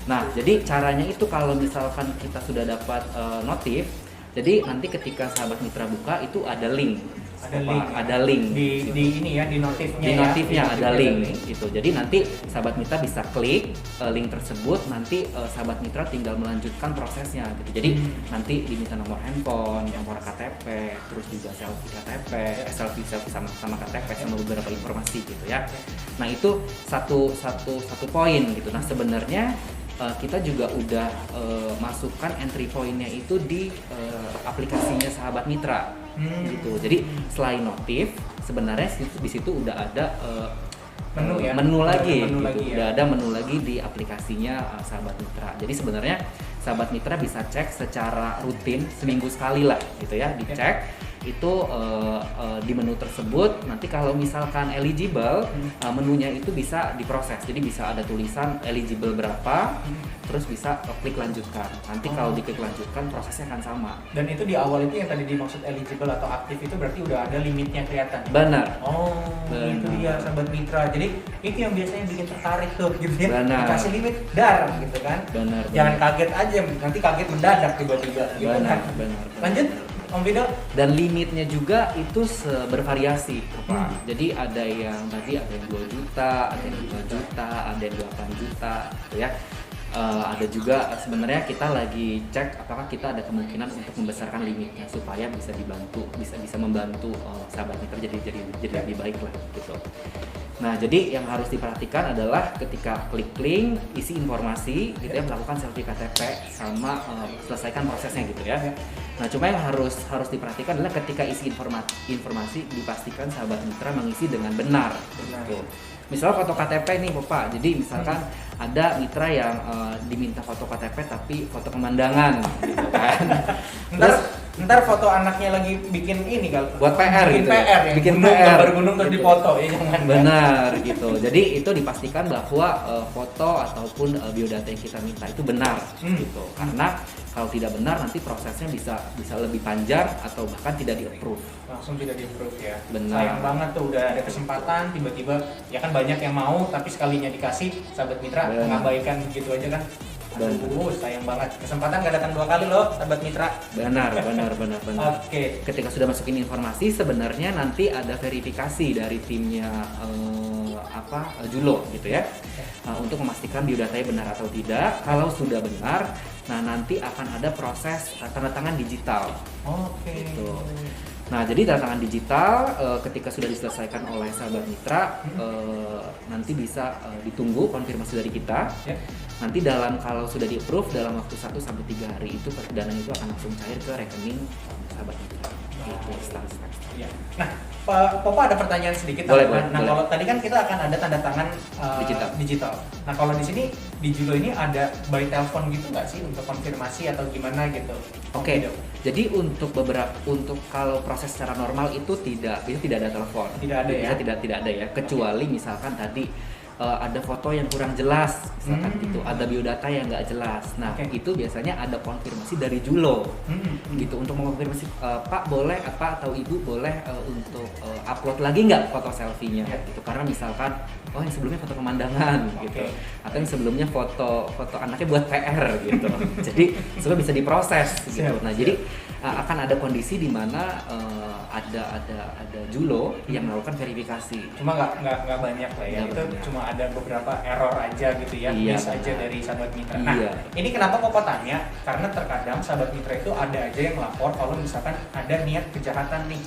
Nah, jadi caranya itu kalau misalkan kita sudah dapat notif, jadi nanti ketika sahabat mitra buka itu ada link. Ada link di ini ya, di notifnya. Di notifnya ada link gitu. Jadi nanti sahabat mitra bisa klik link tersebut, nanti sahabat mitra tinggal melanjutkan prosesnya gitu. Jadi nanti diminta nomor handphone, nomor KTP, terus juga selfie KTP, selfie sama KTP sama beberapa informasi gitu ya. Nah, itu satu poin gitu. Nah, sebenarnya kita juga udah masukkan entry point-nya itu di aplikasinya sahabat mitra gitu. Jadi selain notif, sebenarnya di situ udah ada menu lagi gitu. Udah ada menu lagi di aplikasinya sahabat mitra. Jadi sebenarnya sahabat mitra bisa cek secara rutin seminggu sekali lah gitu ya, dicek itu di menu tersebut. Nanti kalau misalkan eligible, menunya itu bisa diproses. Jadi bisa ada tulisan eligible berapa, terus bisa klik lanjutkan. Nanti kalau diklik lanjutkan prosesnya akan sama. Dan itu di awal itu yang tadi dimaksud eligible atau aktif itu berarti udah ada limitnya kelihatan. Benar. Itu dia sahabat mitra. Jadi itu yang biasanya bikin tertarik tuh gitu ya. Benar. Dikasih limit dar gitu kan. Benar. Jangan kaget aja, nanti kaget mendadak tiba-tiba gitu kan. Benar. Lanjut Om Fido. Dan limitnya juga itu bervariasi, Pak. Jadi ada yang 2 juta, ada yang 5 juta, ada yang 8 juta gitu ya. Ada juga sebenarnya kita lagi cek apakah kita ada kemungkinan untuk membesarkan limitnya supaya bisa membantu sahabat mitra jadi lebih baik lah gitu. Nah, jadi yang harus diperhatikan adalah ketika klik link, isi informasi gitu ya, melakukan selfie KTP sama selesaikan prosesnya gitu ya. Nah, cuma yang harus diperhatikan adalah ketika isi informasi dipastikan sahabat mitra mengisi dengan benar. Gitu. Misalnya foto KTP nih Bapak, jadi misalkan ada mitra yang diminta foto KTP tapi foto pemandangan gitu kan. Ntar foto anaknya lagi bikin ini kalau buat PR gitu. Bikin gambar gunung terus dipoto ya jangan. Benar gitu. Jadi itu dipastikan bahwa foto ataupun biodata yang kita minta itu benar gitu. Karena kalau tidak benar nanti prosesnya bisa lebih panjang atau bahkan tidak di-approve. Langsung tidak di-approve ya. Benar. Sayang banget tuh udah ada kesempatan tiba-tiba ya kan banyak yang mau tapi sekalinya dikasih sahabat mitra mengabaikan begitu aja kan. Aduh, sayang banget. Kesempatan gak datang 2 kali loh, sahabat mitra. Benar. Oke. Ketika sudah masukin informasi, sebenarnya nanti ada verifikasi dari timnya Julo gitu ya. Untuk memastikan biodatanya benar atau tidak. Kalau sudah benar, nah nanti akan ada proses tanda tangan digital. Oke. Gitu. Nah, jadi tanda tangan digital ketika sudah diselesaikan oleh sahabat mitra, nanti bisa ditunggu konfirmasi dari kita. Nanti kalau sudah di-approve dalam waktu 1-3 hari itu dana itu akan langsung cair ke rekening sahabat mitra. Itu step-step. Nah, Popa ada pertanyaan sedikit. Boleh. Kalau tadi kan kita akan ada tanda tangan digital. Nah, kalau di sini di Julo ini ada by telepon gitu nggak sih untuk konfirmasi atau gimana gitu? Oke. Jadi untuk kalau proses secara normal itu tidak ada telepon. Tidak ada ya? Tidak ada ya. Kecuali misalkan tadi ada foto yang kurang jelas, misalkan gitu, ada biodata yang nggak jelas. Nah, itu biasanya ada konfirmasi dari Julo, gitu untuk mengkonfirmasi Pak boleh atau Ibu boleh untuk upload lagi nggak foto selfie-nya, gitu. Karena misalkan yang sebelumnya foto pemandangan, gitu, atau yang sebelumnya foto anaknya buat PR, gitu. Jadi semua bisa diproses, gitu. Nah, jadi akan ada kondisi di mana ada Julo yang melakukan verifikasi. Cuma nggak banyak lah ya. Itu cuma ada beberapa error aja gitu ya, miss aja dari sahabat mitra. Nah, ini kenapa Papa tanya? Karena terkadang sahabat mitra itu ada aja yang lapor kalau misalkan ada niat kejahatan nih,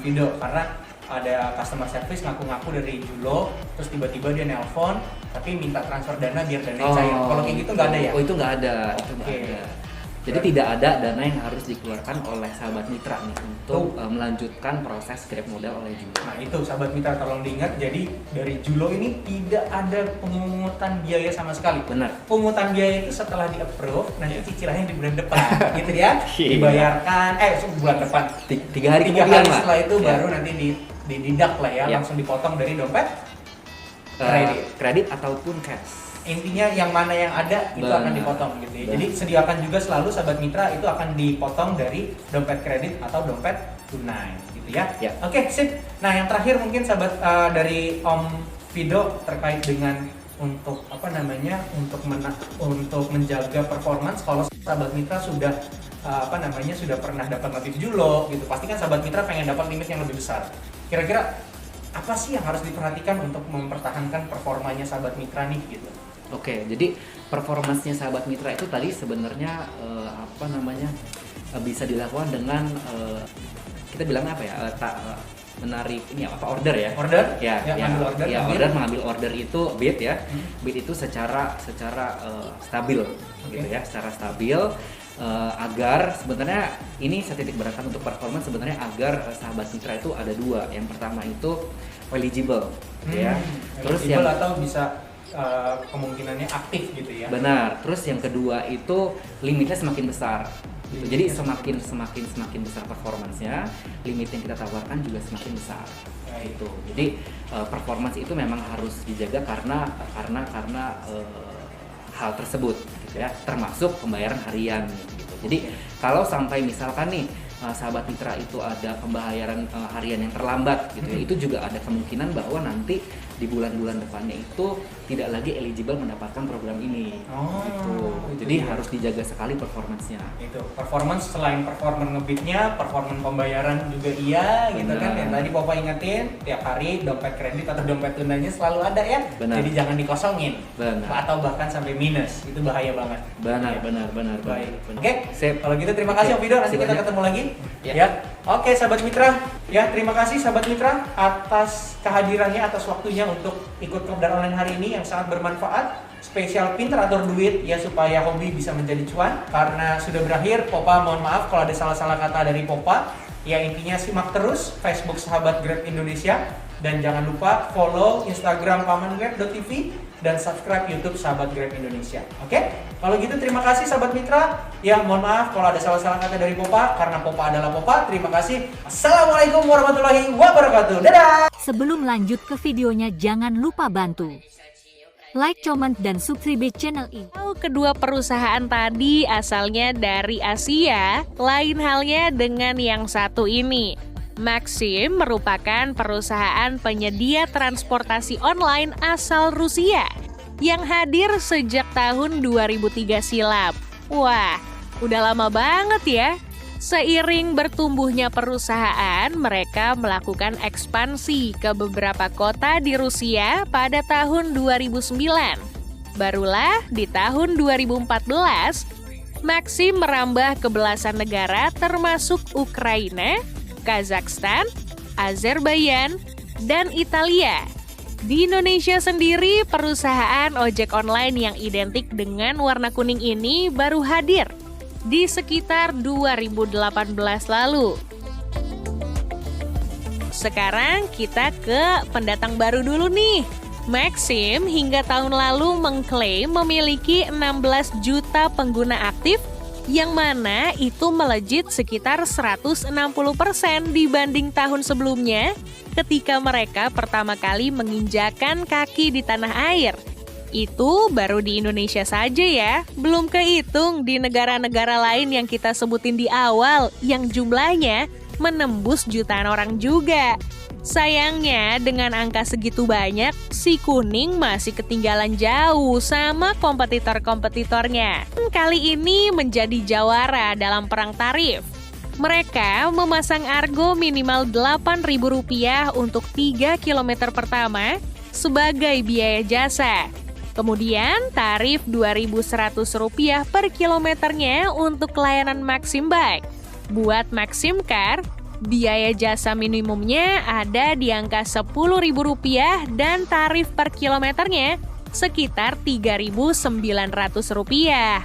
video, karena ada customer service ngaku-ngaku dari Julo, terus tiba-tiba dia nelpon tapi minta transfer dana biar dana cair. Kalau kayak gitu nggak ada ya? Oh, itu nggak ada. Jadi tidak ada dana yang harus dikeluarkan oleh sahabat mitra nih untuk melanjutkan proses grab modal oleh Julo. Nah itu sahabat mitra tolong diingat, jadi dari Julo ini tidak ada pemungutan biaya sama sekali. Benar. Pungutan biaya itu setelah di-approve, nanti cicilannya di bulan depan gitu ya. Dibayarkan, bulan depan. 3 hari kemudian hari lah. Setelah itu baru nanti dididak lah ya, langsung dipotong dari dompet kredit ataupun cash. Intinya yang mana yang ada itu akan dipotong gitu ya. Jadi sediakan juga selalu sahabat mitra itu akan dipotong dari dompet kredit atau dompet tunai gitu ya. Oke, sip. Nah, yang terakhir mungkin sahabat dari Om Fido terkait dengan untuk untuk menjaga performance kalau sahabat mitra sudah sudah pernah dapat notif Julo gitu. Pasti kan sahabat mitra pengen dapat limit yang lebih besar. Kira-kira apa sih yang harus diperhatikan untuk mempertahankan performanya sahabat mitra nih gitu? Oke, jadi performansnya sahabat mitra itu tadi sebenarnya bisa dilakukan dengan kita bilang menarik order ya. Order? Order mengambil order itu bid ya. Bid itu secara stabil gitu ya, secara stabil agar sebenarnya ini saya titik beratkan untuk performance sebenarnya agar sahabat mitra itu ada 2. Yang pertama itu eligible ya. Terus eligible atau bisa kemungkinannya aktif gitu ya. Benar. Terus yang kedua itu limitnya semakin besar. Gitu. Jadi semakin besar performansnya, limit yang kita tawarkan juga semakin besar. Itu. Jadi performance itu memang harus dijaga karena hal tersebut gitu ya, termasuk pembayaran harian gitu. Jadi kalau sampai misalkan nih sahabat mitra itu ada pembayaran harian yang terlambat gitu ya, itu juga ada kemungkinan bahwa nanti di bulan-bulan depannya itu tidak lagi eligible mendapatkan program ini. Jadi harus dijaga sekali performansnya. Itu performance selain performance ngebitnya, performance pembayaran juga iya gitu kan. Yang tadi Papa ingetin tiap hari dompet kredit atau dompet tunainya selalu ada ya. Jadi jangan dikosongin. Atau bahkan sampai minus, itu bahaya banget. Benar. Baik. Oke, kalau gitu terima kasih Om Fido, nanti kita ketemu lagi. Ya. Oke, sahabat mitra. Ya, terima kasih sahabat mitra atas kehadirannya, atas waktunya untuk ikut Kopdar Online hari ini yang sangat bermanfaat. Spesial pinter atur duit ya supaya hobi bisa menjadi cuan. Karena sudah berakhir, Popa mohon maaf kalau ada salah-salah kata dari Popa. Ya intinya simak terus Facebook Sahabat Grab Indonesia dan jangan lupa follow Instagram pamangrab.tv dan subscribe YouTube Sahabat Grab Indonesia. Oke? Kalau gitu terima kasih sahabat mitra. Ya mohon maaf kalau ada salah-salah kata dari Popa karena Popa adalah Popa. Terima kasih. Assalamualaikum warahmatullahi wabarakatuh. Dadah. Sebelum lanjut ke videonya jangan lupa bantu like, comment, dan subscribe channel ini. Kedua perusahaan tadi asalnya dari Asia, lain halnya dengan yang satu ini. Maxim merupakan perusahaan penyedia transportasi online asal Rusia yang hadir sejak tahun 2003 silam. Wah, udah lama banget ya. Seiring bertumbuhnya perusahaan, mereka melakukan ekspansi ke beberapa kota di Rusia pada tahun 2009. Barulah di tahun 2014, Maxim merambah ke belasan negara termasuk Ukraina, Kazakhstan, Azerbaijan, dan Italia. Di Indonesia sendiri, perusahaan ojek online yang identik dengan warna kuning ini baru hadir di sekitar 2018 lalu. Sekarang kita ke pendatang baru dulu nih. Maxim hingga tahun lalu mengklaim memiliki 16 juta pengguna aktif, yang mana itu melejit sekitar 160% dibanding tahun sebelumnya ketika mereka pertama kali menginjakan kaki di tanah air. Itu baru di Indonesia saja ya, belum kehitung di negara-negara lain yang kita sebutin di awal yang jumlahnya menembus jutaan orang juga. Sayangnya dengan angka segitu banyak, si kuning masih ketinggalan jauh sama kompetitor-kompetitornya. Kali ini menjadi jawara dalam perang tarif. Mereka memasang argo minimal Rp8.000 untuk 3 km pertama sebagai biaya jasa. Kemudian tarif Rp2.100 per kilometernya untuk layanan Maxim Bike. Buat Maxim Car, biaya jasa minimumnya ada di angka Rp10.000 dan tarif per kilometernya sekitar Rp3.900.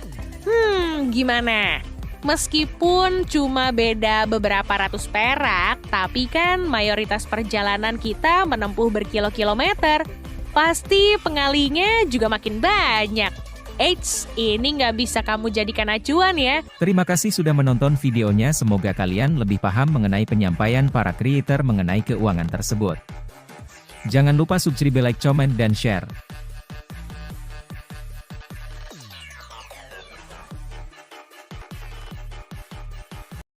Gimana? Meskipun cuma beda beberapa ratus perak, tapi kan mayoritas perjalanan kita menempuh berkilo-kilometer. Pasti pengalinya juga makin banyak. Eits, ini nggak bisa kamu jadikan acuan ya. Terima kasih sudah menonton videonya, semoga kalian lebih paham mengenai penyampaian para creator mengenai keuangan tersebut. Jangan lupa subscribe, like, comment, dan share.